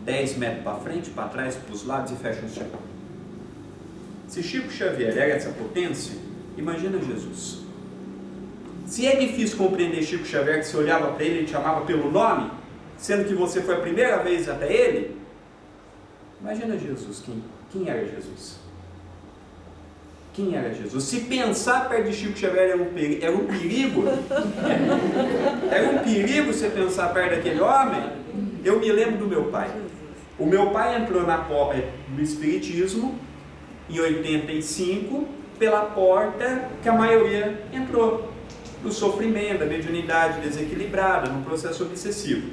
10 metros para frente, para trás, para os lados e fecha o céu. Se Chico Xavier era essa potência, imagina Jesus. Se é difícil compreender Chico Xavier, que você olhava para ele e te chamava pelo nome, sendo que você foi a primeira vez até ele, imagina Jesus. Quem era Jesus? Quem era Jesus? Se pensar perto de Chico Xavier era um perigo. Era um perigo você pensar perto daquele homem. Eu me lembro do meu pai. O meu pai entrou no Espiritismo em 85 pela porta que a maioria entrou, do sofrimento, da mediunidade desequilibrada, num processo obsessivo.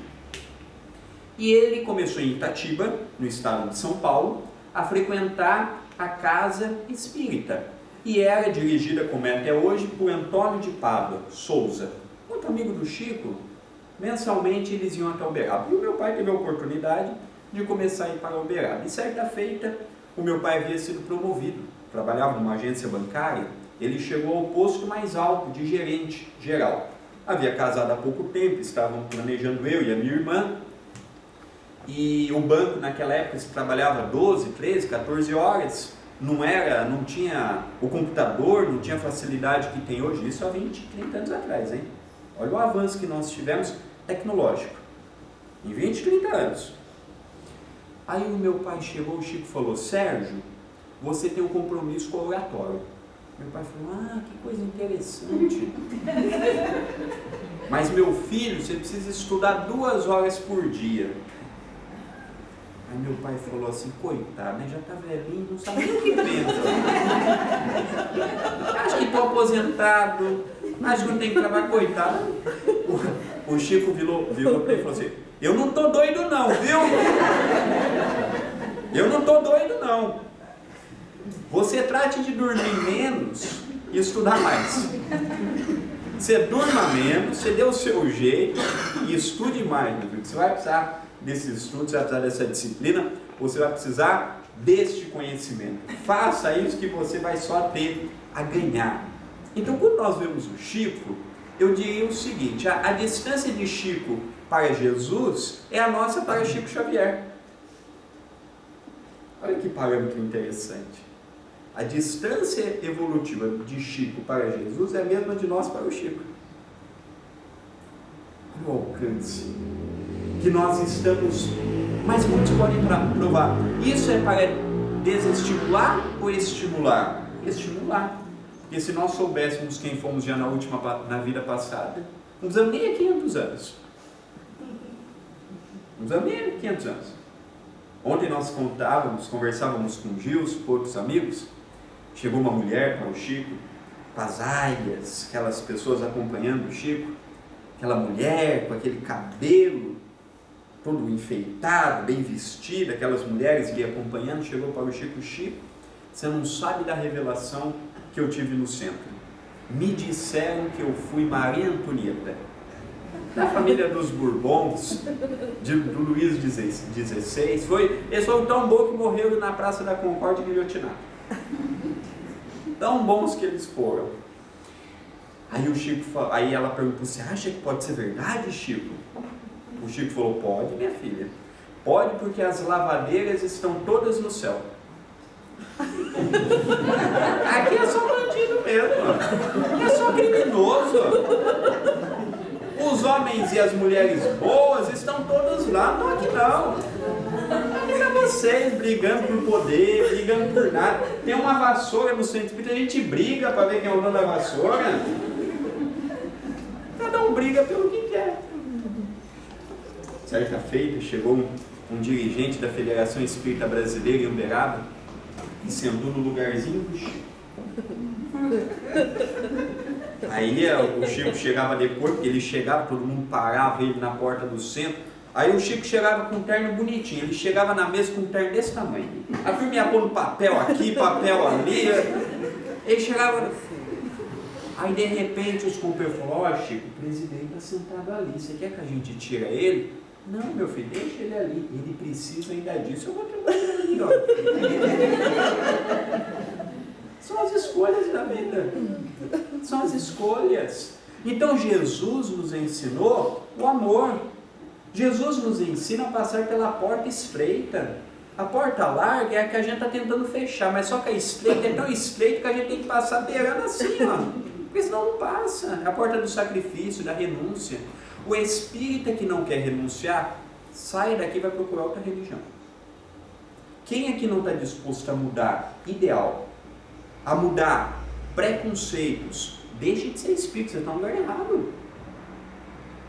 E ele começou em Itatiba, no estado de São Paulo, a frequentar a casa espírita. E era dirigida, como é até hoje, por Antônio de Pádua Souza, muito amigo do Chico. Mensalmente eles iam até Uberaba. E o meu pai teve a oportunidade de começar a ir para Uberaba. E certa feita, o meu pai havia sido promovido. Trabalhava numa agência bancária. Ele chegou ao posto mais alto de gerente geral. havia casado há pouco tempo, estavam planejando eu e a minha irmã, e o banco naquela época se trabalhava 12, 13, 14 horas, não tinha o computador, não tinha a facilidade que tem hoje, isso há 20, 30 anos atrás, hein? Olha o avanço que nós tivemos tecnológico, em 20, 30 anos. Aí o meu pai chegou, o Chico falou: Sérgio, você tem um compromisso com o oratório. Meu pai falou: que coisa interessante. Mas meu filho, você precisa estudar 2 horas por dia. Aí meu pai falou assim: coitado, né? Já está velhinho, não sabe nem o que pensa. Acho que estou aposentado, acho que não tem que trabalhar, coitado. O Chico virou para ele e falou assim: eu não estou doido não, viu? Eu não estou doido não. Você trate de dormir menos e estudar mais. Você durma menos, você dê o seu jeito e estude mais. Você vai precisar desse estudo, você vai precisar dessa disciplina, você vai precisar deste conhecimento. Faça isso que você vai só ter a ganhar. Então, quando nós vemos o Chico, eu diria o seguinte: a distância de Chico para Jesus é a nossa para Chico Xavier. Olha que parâmetro interessante. A distância evolutiva de Chico para Jesus é a mesma de nós para o Chico. Olha o alcance que nós estamos, mas muitos podem provar. Isso é para desestimular ou estimular? Estimular. Porque se nós soubéssemos quem fomos já na vida passada, não precisamos nem a 500 anos. Não precisamos nem a 500 anos. Ontem nós conversávamos com o Gilson, com outros amigos. Chegou uma mulher para o Chico, com as aias, aquelas pessoas acompanhando o Chico, aquela mulher com aquele cabelo todo enfeitado, bem vestida, aquelas mulheres que iam acompanhando, chegou para o Chico: Chico, você não sabe da revelação que eu tive no centro. Me disseram que eu fui Maria Antonieta, da família dos Bourbons, do Luís XVI. Eles foram tão bons que morreram na Praça da Concórdia guilhotinados. Tão bons que eles foram. Aí ela perguntou: você acha que pode ser verdade, Chico? O Chico falou: pode, minha filha. Pode, porque as lavadeiras estão todas no céu. Aqui é só bandido mesmo. Aqui é só criminoso. Os homens e as mulheres boas estão todos lá, não aqui não. Fica vocês brigando por poder, brigando por nada. Tem uma vassoura no centro espírita, a gente briga para ver quem é o dono da vassoura. Cada um briga pelo que quer. Certa feita, chegou um dirigente da Federação Espírita Brasileira em Uberaba e sentou no lugarzinho do Chico. Aí o Chico chegava depois, porque ele chegava, todo mundo parava ele na porta do centro. Aí o Chico chegava com um terno bonitinho, ele chegava na mesa com um terno desse tamanho. A turma ia pondo papel aqui, papel ali. Ele chegava. Aí de repente os companheiros falaram: Chico, o presidente está sentado ali, você quer que a gente tire ele? Não, meu filho, deixa ele ali, ele precisa ainda disso, eu vou trabalhar ali, ó. São as escolhas da vida. São as escolhas. Então Jesus nos ensinou o amor. Jesus nos ensina a passar pela porta estreita. A porta larga é a que a gente está tentando fechar, mas só que a estreita é tão estreita que a gente tem que passar beirando assim, ó. Porque senão não passa. É a porta do sacrifício, da renúncia. O espírita que não quer renunciar, sai daqui e vai procurar outra religião. Quem aqui não está disposto a mudar ideal, a mudar preconceitos, deixe de ser espírita, você está no lugar errado.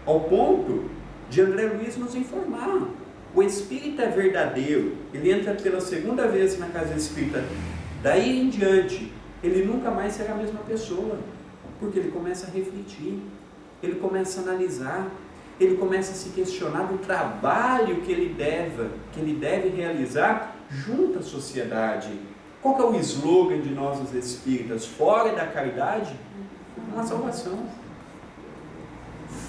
Ao ponto de André Luiz nos informar: o espírita é verdadeiro, ele entra pela segunda vez na casa espírita, daí em diante, ele nunca mais será a mesma pessoa, porque ele começa a refletir, ele começa a analisar, ele começa a se questionar do trabalho que ele deve realizar junto à sociedade. Qual que é o slogan de nós os espíritas? Fora da caridade, não há salvação.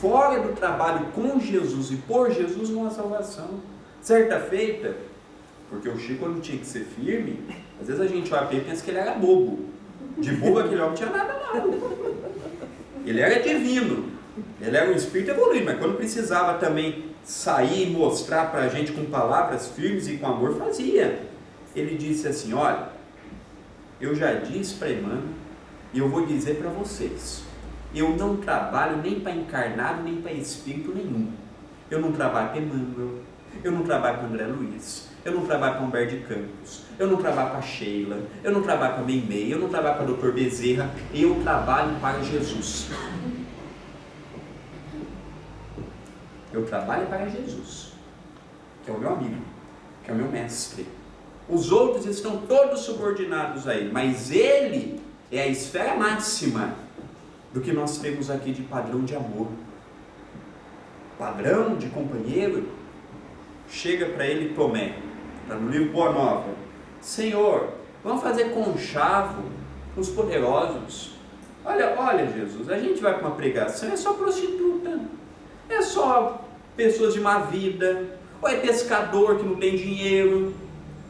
Fora do trabalho com Jesus e por Jesus, não há salvação. Certa feita, porque o Chico, quando tinha que ser firme, às vezes a gente olha para ele e pensa que ele era bobo. De bobo aquele homem não tinha nada não. Ele era divino. Ele era um espírito evoluído, mas quando precisava também sair e mostrar para a gente com palavras firmes e com amor, fazia. Ele disse assim: olha, eu já disse para Emmanuel e eu vou dizer para vocês, eu não trabalho nem para encarnado, nem para espírito nenhum. Eu não trabalho para Emmanuel, eu não trabalho para André Luiz, eu não trabalho para Humberto de Campos, eu não trabalho para Sheila, eu não trabalho para Meimei, eu não trabalho para Dr. Bezerra, eu trabalho para Jesus. Eu trabalho para Jesus, que é o meu amigo, que é o meu mestre. Os outros estão todos subordinados a ele, mas ele é a esfera máxima do que nós temos aqui de padrão de amor. Padrão de companheiro. Chega para ele Tomé, está no livro Boa Nova: Senhor, vamos fazer conchavo com os poderosos. Olha Jesus, a gente vai para uma pregação, é só prostituta, é só pessoas de má vida, ou é pescador que não tem dinheiro.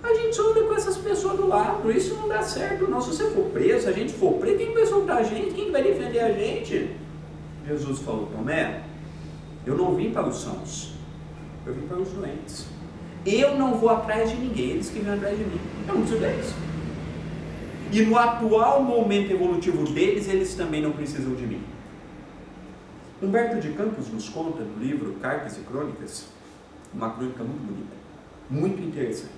A gente anda com essas pessoas do lado, isso não dá certo não. Se você for preso, se a gente for preso, quem vai soltar a gente? Quem vai defender a gente? Jesus falou: Tomé, eu não vim para os sãos, eu vim para os doentes. Eu não vou atrás de ninguém, eles que vêm atrás de mim. Eu não preciso deles. E no atual momento evolutivo deles, eles também não precisam de mim. Humberto de Campos nos conta no livro Cartas e Crônicas, uma crônica muito bonita, muito interessante.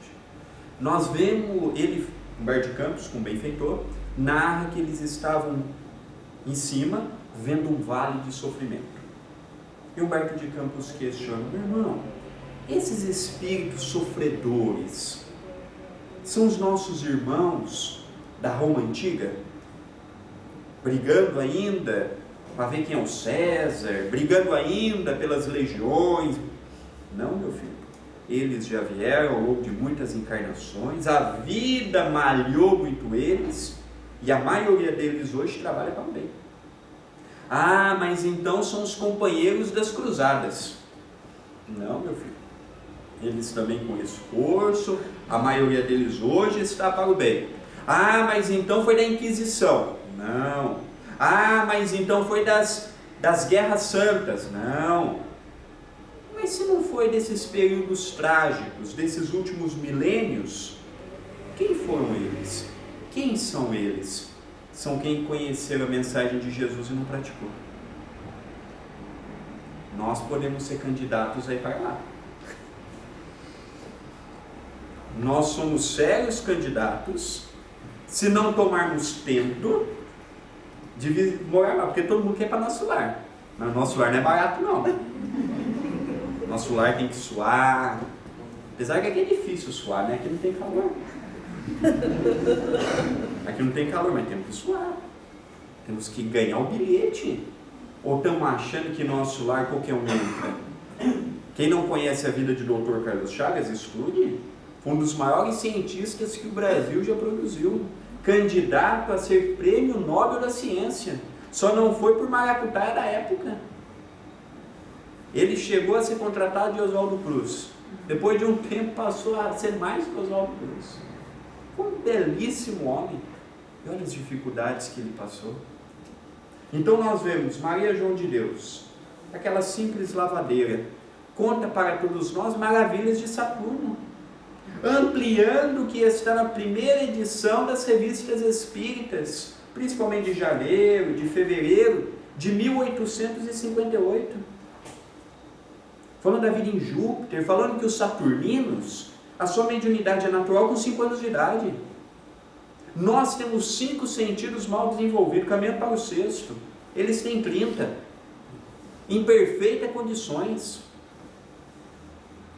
Nós vemos ele, Humberto de Campos, com benfeitor, narra que eles estavam em cima, vendo um vale de sofrimento. E Humberto de Campos questiona: meu irmão, esses espíritos sofredores são os nossos irmãos da Roma Antiga, brigando ainda para ver quem é o César, brigando ainda pelas legiões? Não, meu filho. Eles já vieram ao longo de muitas encarnações, a vida malhou muito eles, e a maioria deles hoje trabalha para o bem. Ah, mas então são os companheiros das cruzadas. Não, meu filho. Eles também com esforço, a maioria deles hoje está para o bem. Ah, mas então foi da Inquisição. Não. Ah, mas então foi das guerras santas. Não. Mas se não foi desses períodos trágicos, desses últimos milênios, quem foram eles? Quem são eles? São quem conheceu a mensagem de Jesus e não praticou. Nós podemos ser candidatos a ir para lá. Nós somos sérios candidatos, se não tomarmos tento, de morar lá, porque todo mundo quer ir para nosso lar. Mas nosso lar não é barato, não. Nosso lar tem que suar. Apesar que aqui é difícil suar, né? Aqui não tem calor. Aqui não tem calor, mas temos que suar. Temos que ganhar o bilhete. Ou estamos achando que nosso lar qualquer um entra? Quem não conhece a vida de Dr. Carlos Chagas, estude. Foi um dos maiores cientistas que o Brasil já produziu. Candidato a ser prêmio Nobel da Ciência. Só não foi por maracutaia da época. Ele chegou a ser contratado de Oswaldo Cruz. Depois de um tempo passou a ser mais que Oswaldo Cruz. Foi um belíssimo homem. E olha as dificuldades que ele passou. Então nós vemos Maria João de Deus, aquela simples lavadeira, conta para todos nós maravilhas de Saturno, ampliando o que está na primeira edição das revistas espíritas, principalmente de janeiro, de fevereiro de 1858. Falando da vida em Júpiter, falando que os saturninos assumem mediunidade natural com 5 anos de idade. Nós temos 5 sentidos mal desenvolvidos, caminhando para o 6º. Eles têm 30, em perfeitas condições.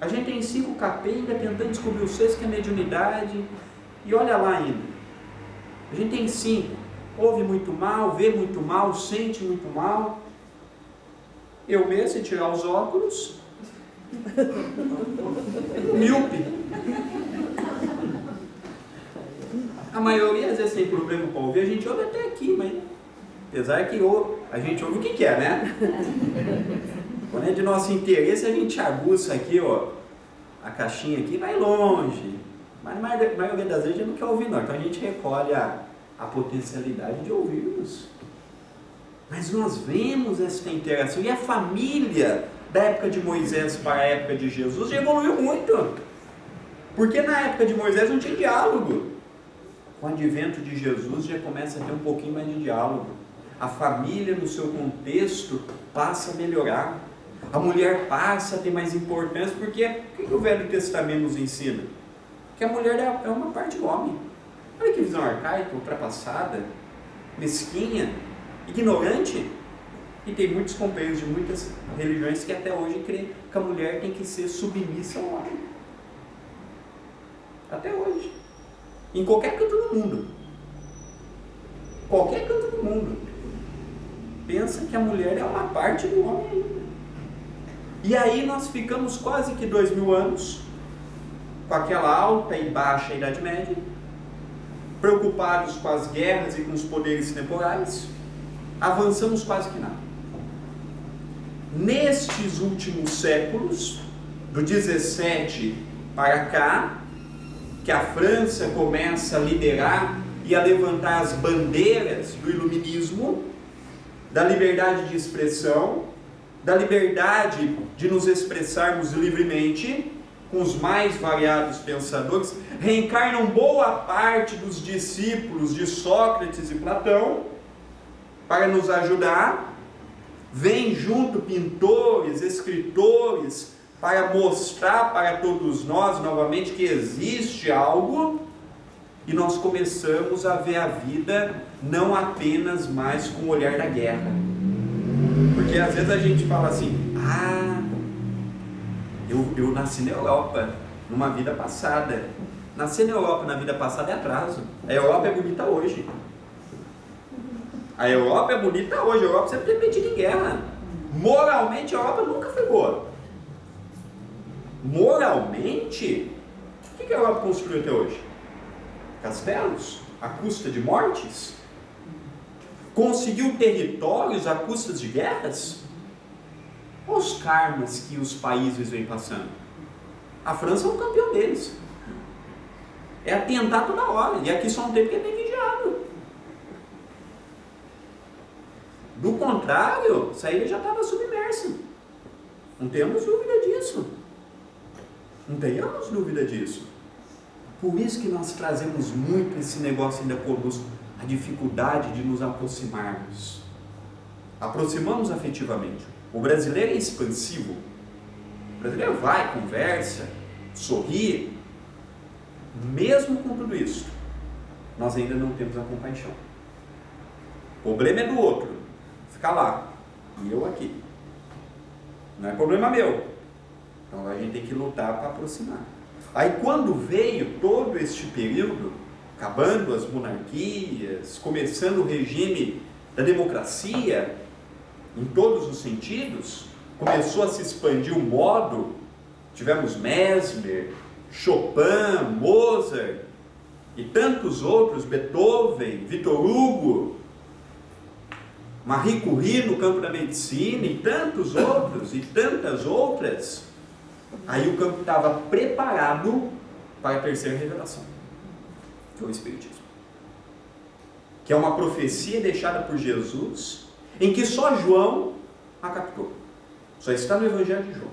A gente tem 5 capengas tentando descobrir o 6º, que é a mediunidade, e olha lá ainda. A gente tem 5, ouve muito mal, vê muito mal, sente muito mal. Eu mesmo, se tirar os óculos, míope. A maioria às vezes tem problema para ouvir, a gente ouve até aqui, mas apesar que a gente ouve o que quer, né? Quando é de nosso interesse, a gente aguça aqui, ó, a caixinha aqui, vai longe. Mas a maioria das vezes a gente não quer ouvir não, então a gente recolhe a potencialidade de ouvirmos. Mas nós vemos essa interação. E a família da época de Moisés para a época de Jesus já evoluiu muito. Porque na época de Moisés não tinha diálogo. Com o advento de Jesus já começa a ter um pouquinho mais de diálogo. A família no seu contexto passa a melhorar. A mulher passa a ter mais importância. Porque o que o Velho Testamento nos ensina? Que a mulher é uma parte do homem. Olha que visão arcaica, ultrapassada, mesquinha, ignorante. E tem muitos companheiros de muitas religiões que até hoje creem que a mulher tem que ser submissa ao homem. Até hoje. Em qualquer canto do mundo. Qualquer canto do mundo. Pensa que a mulher é uma parte do homem ainda. E aí nós ficamos quase que 2000 anos com aquela alta e baixa Idade Média, preocupados com as guerras e com os poderes temporais, avançamos quase que nada. Nestes últimos séculos, do 17 para cá, que a França começa a liderar e a levantar as bandeiras do iluminismo, da liberdade de expressão, da liberdade de nos expressarmos livremente, com os mais variados pensadores, reencarnam boa parte dos discípulos de Sócrates e Platão, para nos ajudar. Vem junto pintores, escritores, para mostrar para todos nós novamente que existe algo, e nós começamos a ver a vida não apenas mais com o olhar da guerra. Porque às vezes a gente fala assim, eu nasci na Europa, numa vida passada. Nascer na Europa na vida passada é atraso. A Europa é bonita hoje. A Europa é bonita hoje. A Europa sempre teve metida em guerra. Moralmente a Europa nunca foi boa. Moralmente, o que a Europa construiu até hoje? Castelos, à custa de mortes? Conseguiu territórios à custa de guerras? Olha os karmas que os países vêm passando. A França é um campeão deles. É atentar toda hora. E aqui só não tem porque é bem vigiado. Do contrário, essa ilha já estava submersa. Não temos dúvida disso. Não tenhamos dúvida disso. Por isso que nós trazemos muito esse negócio ainda conosco, a dificuldade de nos aproximarmos. Aproximamos afetivamente. O brasileiro é expansivo. O brasileiro vai, conversa, sorri. Mesmo com tudo isso, nós ainda não temos a compaixão. O problema é do outro. Fica lá. E eu aqui. Não é problema meu. Então a gente tem que lutar para aproximar. Aí quando veio todo este período, acabando as monarquias, começando o regime da democracia, em todos os sentidos, começou a se expandir o modo, tivemos Mesmer, Chopin, Mozart e tantos outros, Beethoven, Victor Hugo, Marie Curie no campo da medicina e tantos outros e tantas outras. Aí o campo estava preparado para a terceira revelação, que é o Espiritismo, que é uma profecia deixada por Jesus, em que só João a captou. Só está no Evangelho de João.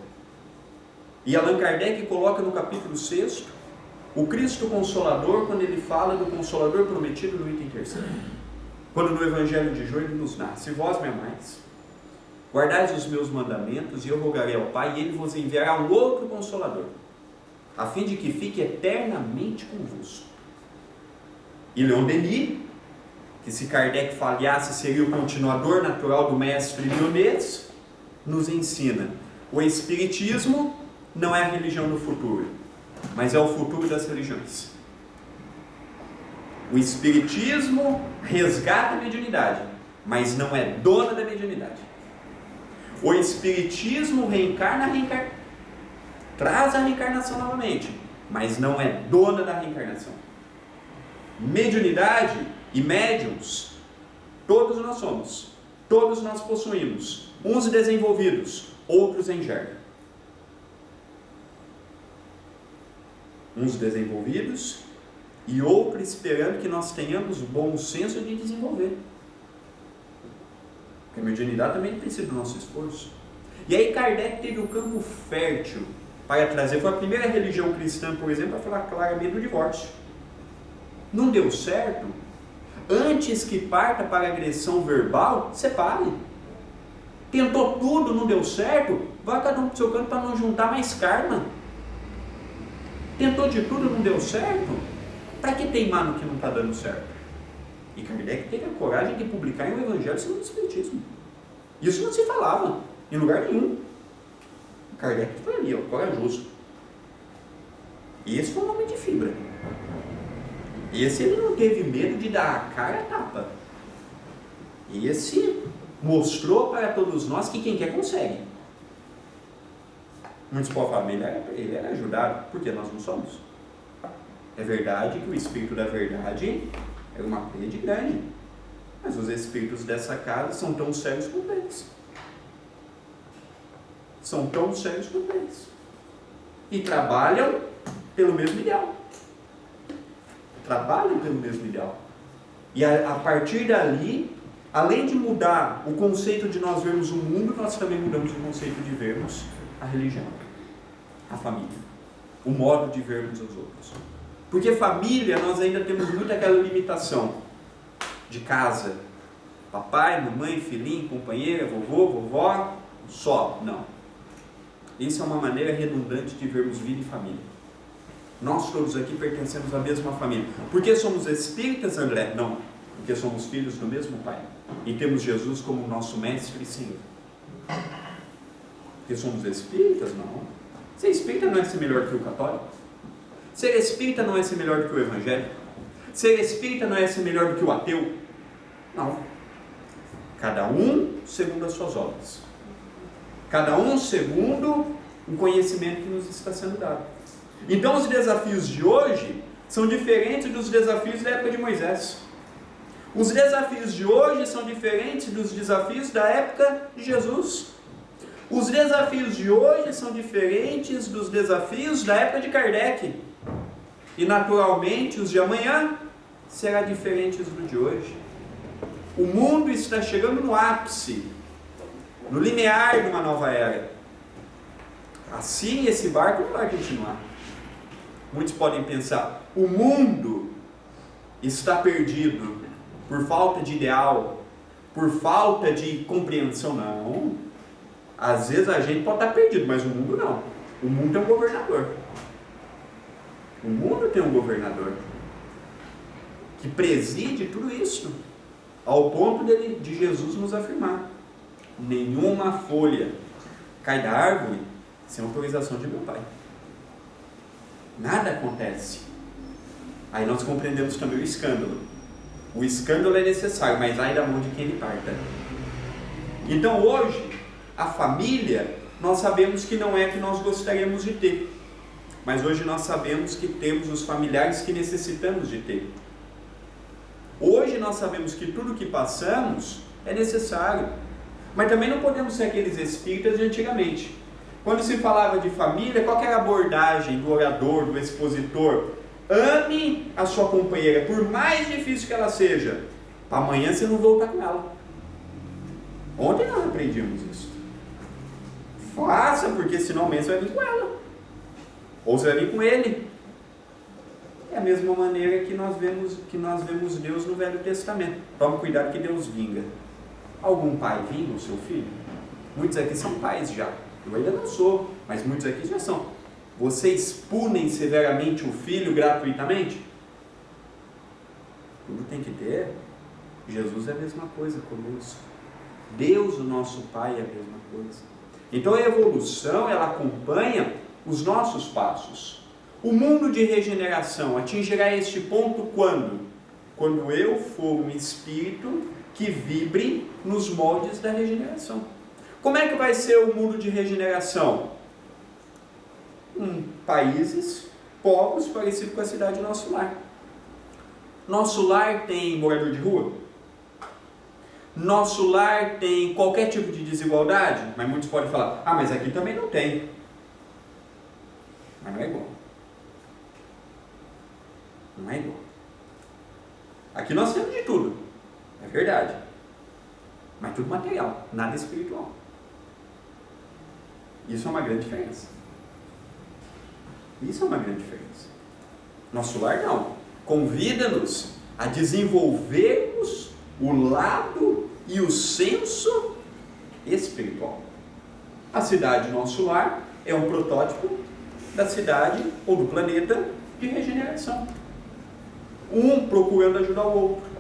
E Allan Kardec coloca no capítulo 6 o Cristo Consolador, quando ele fala do Consolador prometido no item 3º. Quando no Evangelho de João ele nos nasce: vós me amais, guardais os meus mandamentos, e eu rogarei ao Pai, e ele vos enviará um outro Consolador, a fim de que fique eternamente convosco. E Leon Denis, que se Kardec falhasse seria o continuador natural do mestre lyonês, nos ensina: o Espiritismo não é a religião do futuro, mas é o futuro das religiões. O Espiritismo resgata a mediunidade, mas não é dona da mediunidade. O Espiritismo traz a reencarnação novamente, mas não é dona da reencarnação. Mediunidade e médiuns, todos nós somos, todos nós possuímos, uns desenvolvidos, outros em germe. Uns desenvolvidos e outros esperando que nós tenhamos o bom senso de desenvolver. A mediunidade também precisa do nosso esforço. E aí Kardec teve o campo fértil para trazer, foi a primeira religião cristã, por exemplo, a falar claramente do divórcio. Não deu certo? Antes que parta para a agressão verbal, separe. Tentou tudo, não deu certo, vai cada um para o seu canto para não juntar mais karma. Tentou de tudo, não deu certo, para que teimar no que não está dando certo? E Kardec teve a coragem de publicar em o Evangelho segundo o Espiritismo. Isso não se falava em lugar nenhum. Kardec foi ali, ó, corajoso. E esse foi um homem de fibra. Esse ele não teve medo de dar a cara a tapa. Esse mostrou para todos nós que quem quer consegue. Muitos podem falar, ele era ajudado, porque nós não somos. É verdade que o espírito da verdade é uma rede grande, mas os espíritos dessa casa são tão sérios quanto eles. São tão sérios quanto eles. E trabalham pelo mesmo ideal. Trabalham pelo mesmo ideal. E a partir dali, além de mudar o conceito de nós vermos o mundo, nós também mudamos o conceito de vermos a religião, a família, o modo de vermos os outros. Porque família, nós ainda temos muito aquela limitação de casa. Papai, mamãe, filhinho, companheira, vovô, vovó, só. Não. Isso é uma maneira redundante de vermos vida e família. Nós todos aqui pertencemos à mesma família. Por que somos espíritas, André? Não. Porque somos filhos do mesmo Pai. E temos Jesus como nosso mestre e Senhor. Porque somos espíritas? Não. Ser espírita não é ser melhor que o católico. Ser espírita não é ser melhor do que o evangélico. Ser espírita não é ser melhor do que o ateu. Não. Cada um segundo as suas obras. Cada um segundo o conhecimento que nos está sendo dado. Então os desafios de hoje são diferentes dos desafios da época de Moisés. Os desafios de hoje são diferentes dos desafios da época de Jesus. Os desafios de hoje são diferentes dos desafios da época de Kardec. E naturalmente os de amanhã será diferente do de hoje. O mundo está chegando no ápice, no limiar de uma nova era. Assim esse barco não vai continuar. Muitos podem pensar, o mundo está perdido por falta de ideal, por falta de compreensão. Não. Às vezes a gente pode estar perdido, mas o mundo não. O mundo tem um governador. O mundo tem um governador que preside tudo isso, ao ponto de Jesus nos afirmar: nenhuma folha cai da árvore sem autorização de meu Pai. Nada acontece. Aí nós compreendemos também o escândalo. O escândalo é necessário, mas ai da mão de quem ele parta. Então hoje, a família, nós sabemos que não é que nós gostaríamos de ter. Mas hoje nós sabemos que temos os familiares que necessitamos de ter. Hoje nós sabemos que tudo que passamos é necessário. Mas também não podemos ser aqueles espíritas de antigamente. Quando se falava de família, qual era a abordagem do orador, do expositor? Ame a sua companheira, por mais difícil que ela seja, para amanhã você não voltar com ela. Ontem nós aprendíamos isso. Faça, porque senão amanhã você vai vir com ela. Ou você vai vir com ele. É a mesma maneira que nós vemos Deus no Velho Testamento. Tome cuidado que Deus vinga. Algum pai vinga o seu filho? Muitos aqui são pais já. Eu ainda não sou, mas muitos aqui já são. Vocês punem severamente o filho gratuitamente? Tudo tem que ter. Jesus é a mesma coisa conosco. Deus, o nosso Pai, é a mesma coisa. Então a evolução, ela acompanha os nossos passos. O mundo de regeneração atingirá este ponto quando? Quando eu for um espírito que vibre nos moldes da regeneração. Como é que vai ser o mundo de regeneração? Países, povos parecidos com a cidade Nosso Lar. Nosso lar tem morador de rua? Nosso lar tem qualquer tipo de desigualdade? Mas muitos podem falar, mas aqui também não tem. Mas não é igual. Não é igual. Aqui nós temos de tudo, é verdade. Mas tudo material, nada espiritual. Isso é uma grande diferença. Isso é uma grande diferença. Nosso lar não. Convida-nos a desenvolvermos o lado e o senso espiritual. A cidade Nosso Lar é um protótipo da cidade ou do planeta de regeneração. Um procurando ajudar o outro.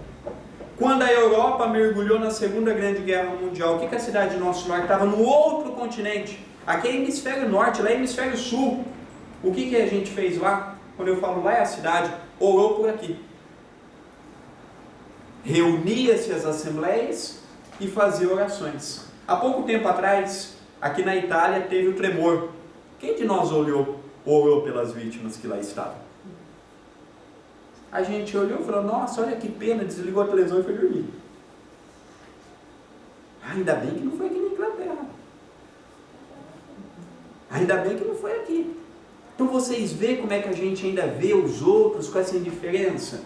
Quando a Europa mergulhou na Segunda Grande Guerra Mundial, o que a cidade Nosso Lar estava no outro continente? Aqui é hemisfério norte, lá é hemisfério sul. O que a gente fez lá? Quando eu falo lá é a cidade, orou por aqui. Reunia-se as assembleias e fazia orações. Há pouco tempo atrás, aqui na Itália, teve o tremor. Quem de nós orou pelas vítimas que lá estavam? A gente olhou e falou, nossa, olha que pena, desligou a televisão e foi dormir. Ainda bem que não foi aqui na Inglaterra. Ainda bem que não foi aqui. Então vocês veem como é que a gente ainda vê os outros com essa indiferença.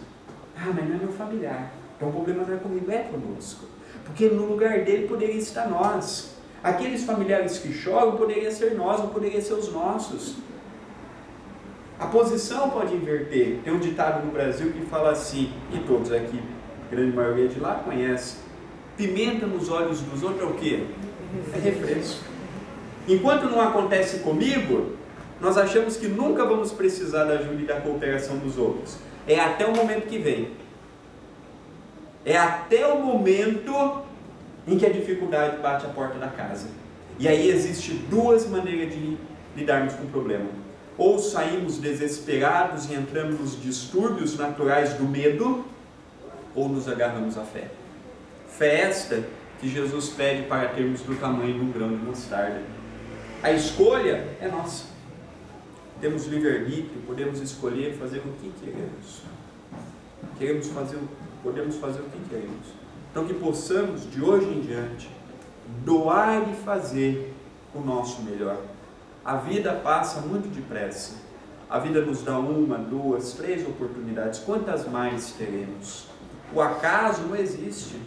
Ah, mas não é meu familiar. Então o problema não é comigo, é conosco. Porque no lugar dele poderia estar nós. Aqueles familiares que choram poderia ser nós, não poderia ser os nossos. A posição pode inverter. Tem um ditado no Brasil que fala assim, e todos aqui, a grande maioria de lá conhece: pimenta nos olhos dos outros é o quê? É refresco. Enquanto não acontece comigo, nós achamos que nunca vamos precisar da ajuda e da cooperação dos outros. É até o momento que vem. É até o momento em que a dificuldade bate a porta da casa. E aí existe duas maneiras de lidarmos com o problema. Ou saímos desesperados e entramos nos distúrbios naturais do medo, ou nos agarramos à fé. Fé esta que Jesus pede para termos do tamanho de um grão de mostarda. A escolha é nossa. Temos livre-arbítrio, podemos escolher fazer o que queremos. Podemos fazer o que queremos. Então que possamos, de hoje em diante, doar e fazer o nosso melhor. A vida passa muito depressa. A vida nos dá 1, 2, 3 oportunidades. Quantas mais teremos? O acaso não existe.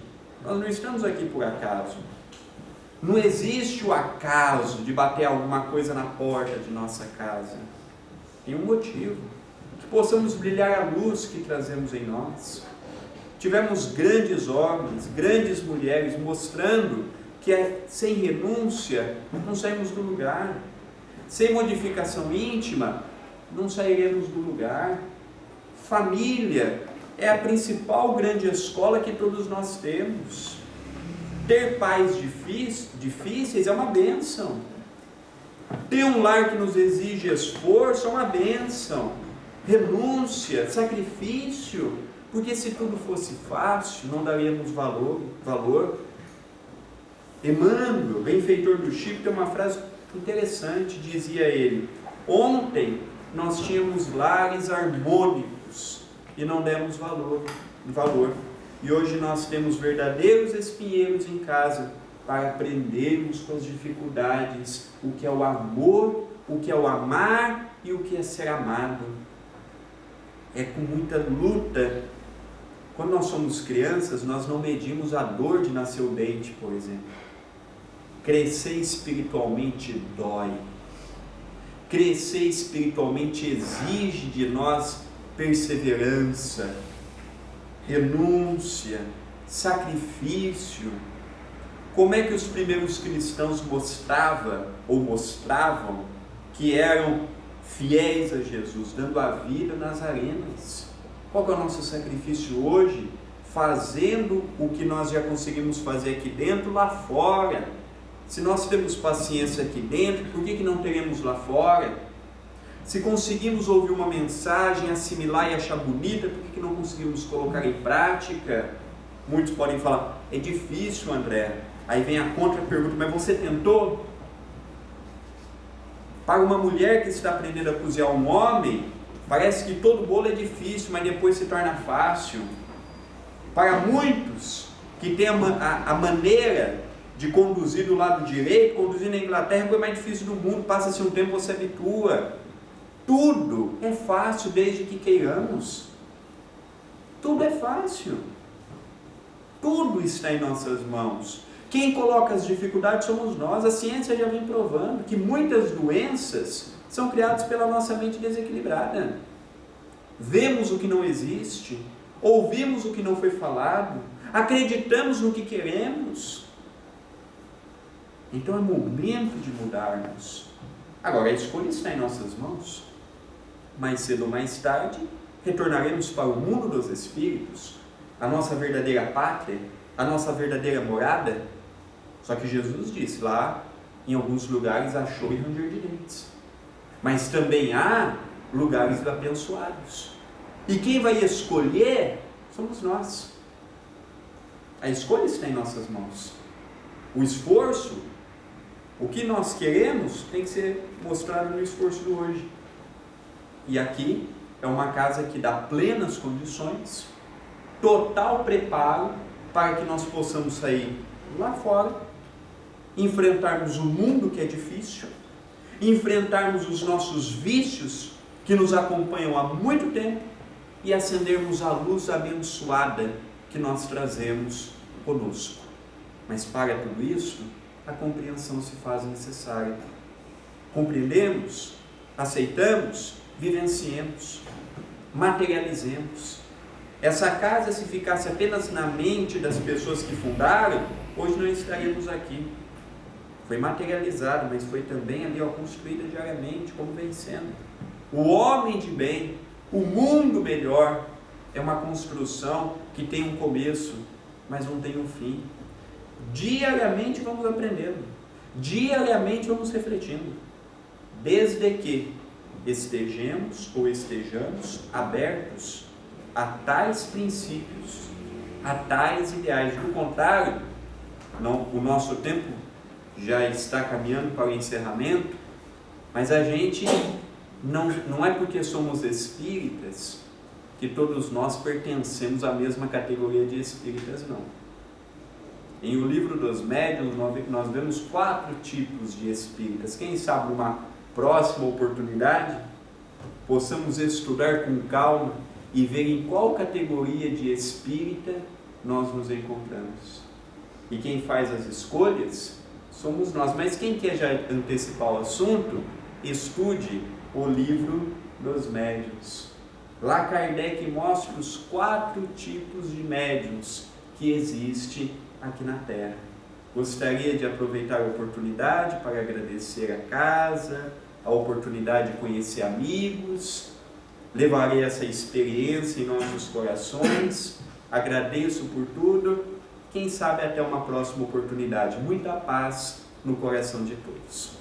Nós não estamos aqui por acaso. Não existe o acaso de bater alguma coisa na porta de nossa casa. Tem um motivo. Que possamos brilhar a luz que trazemos em nós. Tivemos grandes homens, grandes mulheres mostrando que sem renúncia não saímos do lugar. Sem modificação íntima não sairemos do lugar. Família é a principal grande escola que todos nós temos. Ter pais difíceis é uma bênção. Ter um lar que nos exige esforço é uma bênção. Renúncia, sacrifício, porque se tudo fosse fácil, não daríamos valor. Emmanuel, benfeitor do Chico, tem uma frase interessante, dizia ele: ontem nós tínhamos lares harmônicos e não demos valor. E hoje nós temos verdadeiros espinheiros em casa para aprendermos com as dificuldades o que é o amor, o que é o amar e o que é ser amado. É com muita luta. Quando nós somos crianças, nós não medimos a dor de nascer o dente, por exemplo. Crescer espiritualmente dói. Crescer espiritualmente exige de nós perseverança, renúncia, sacrifício. Como é que os primeiros cristãos mostravam que eram fiéis a Jesus, dando a vida nas arenas? Qual que é o nosso sacrifício hoje? Fazendo o que nós já conseguimos fazer aqui dentro, lá fora. Se nós temos paciência aqui dentro, por que não teremos lá fora? Se conseguimos ouvir uma mensagem, assimilar e achar bonita, por que não conseguimos colocar em prática? Muitos podem falar, é difícil, André. Aí vem a contra-pergunta, mas você tentou? Para uma mulher que está aprendendo a cozinhar um homem, parece que todo bolo é difícil, mas depois se torna fácil. Para muitos que têm a maneira de conduzir do lado direito, conduzir na Inglaterra é o mais difícil do mundo, passa-se um tempo, você habitua. Tudo é fácil desde que queiramos. Tudo é fácil. Tudo está em nossas mãos. Quem coloca as dificuldades somos nós. A ciência já vem provando que muitas doenças são criadas pela nossa mente desequilibrada. Vemos o que não existe, ouvimos o que não foi falado, acreditamos no que queremos. Então é momento de mudarmos. Agora, a escolha está em nossas mãos. Mais cedo ou mais tarde, retornaremos para o mundo dos espíritos, a nossa verdadeira pátria, a nossa verdadeira morada. Só que Jesus disse, lá em alguns lugares há choro e ranger de dentes. Mas também há lugares abençoados. E quem vai escolher somos nós. A escolha está em nossas mãos. O esforço, o que nós queremos, tem que ser mostrado no esforço do hoje. E aqui é uma casa que dá plenas condições, total preparo para que nós possamos sair lá fora, enfrentarmos o mundo que é difícil, enfrentarmos os nossos vícios que nos acompanham há muito tempo e acendermos a luz abençoada que nós trazemos conosco. Mas para tudo isso, a compreensão se faz necessária. Compreendemos, aceitamos, vivenciemos, materializemos. Essa casa, se ficasse apenas na mente das pessoas que fundaram, hoje não estaríamos aqui. Foi materializado, mas foi também ali construída diariamente, como vem sendo. O homem de bem, o mundo melhor, é uma construção que tem um começo, mas não tem um fim. Diariamente vamos aprendendo, diariamente vamos refletindo, desde que estejamos abertos a tais princípios, a tais ideais. Do contrário, o nosso tempo já está caminhando para o encerramento, mas a gente não é porque somos espíritas que todos nós pertencemos à mesma categoria de espíritas, não. Em O Livro dos Médiuns, nós vemos 4 tipos de espíritas. Quem sabe numa próxima oportunidade possamos estudar com calma e ver em qual categoria de espírita nós nos encontramos. E quem faz as escolhas somos nós. Mas quem quer já antecipar o assunto, estude O Livro dos Médiuns. Lá Kardec mostra os 4 tipos de médiuns que existem aqui na Terra. Gostaria de aproveitar a oportunidade para agradecer a casa, a oportunidade de conhecer amigos. Levarei essa experiência em nossos corações. Agradeço por tudo. Quem sabe até uma próxima oportunidade. Muita paz no coração de todos.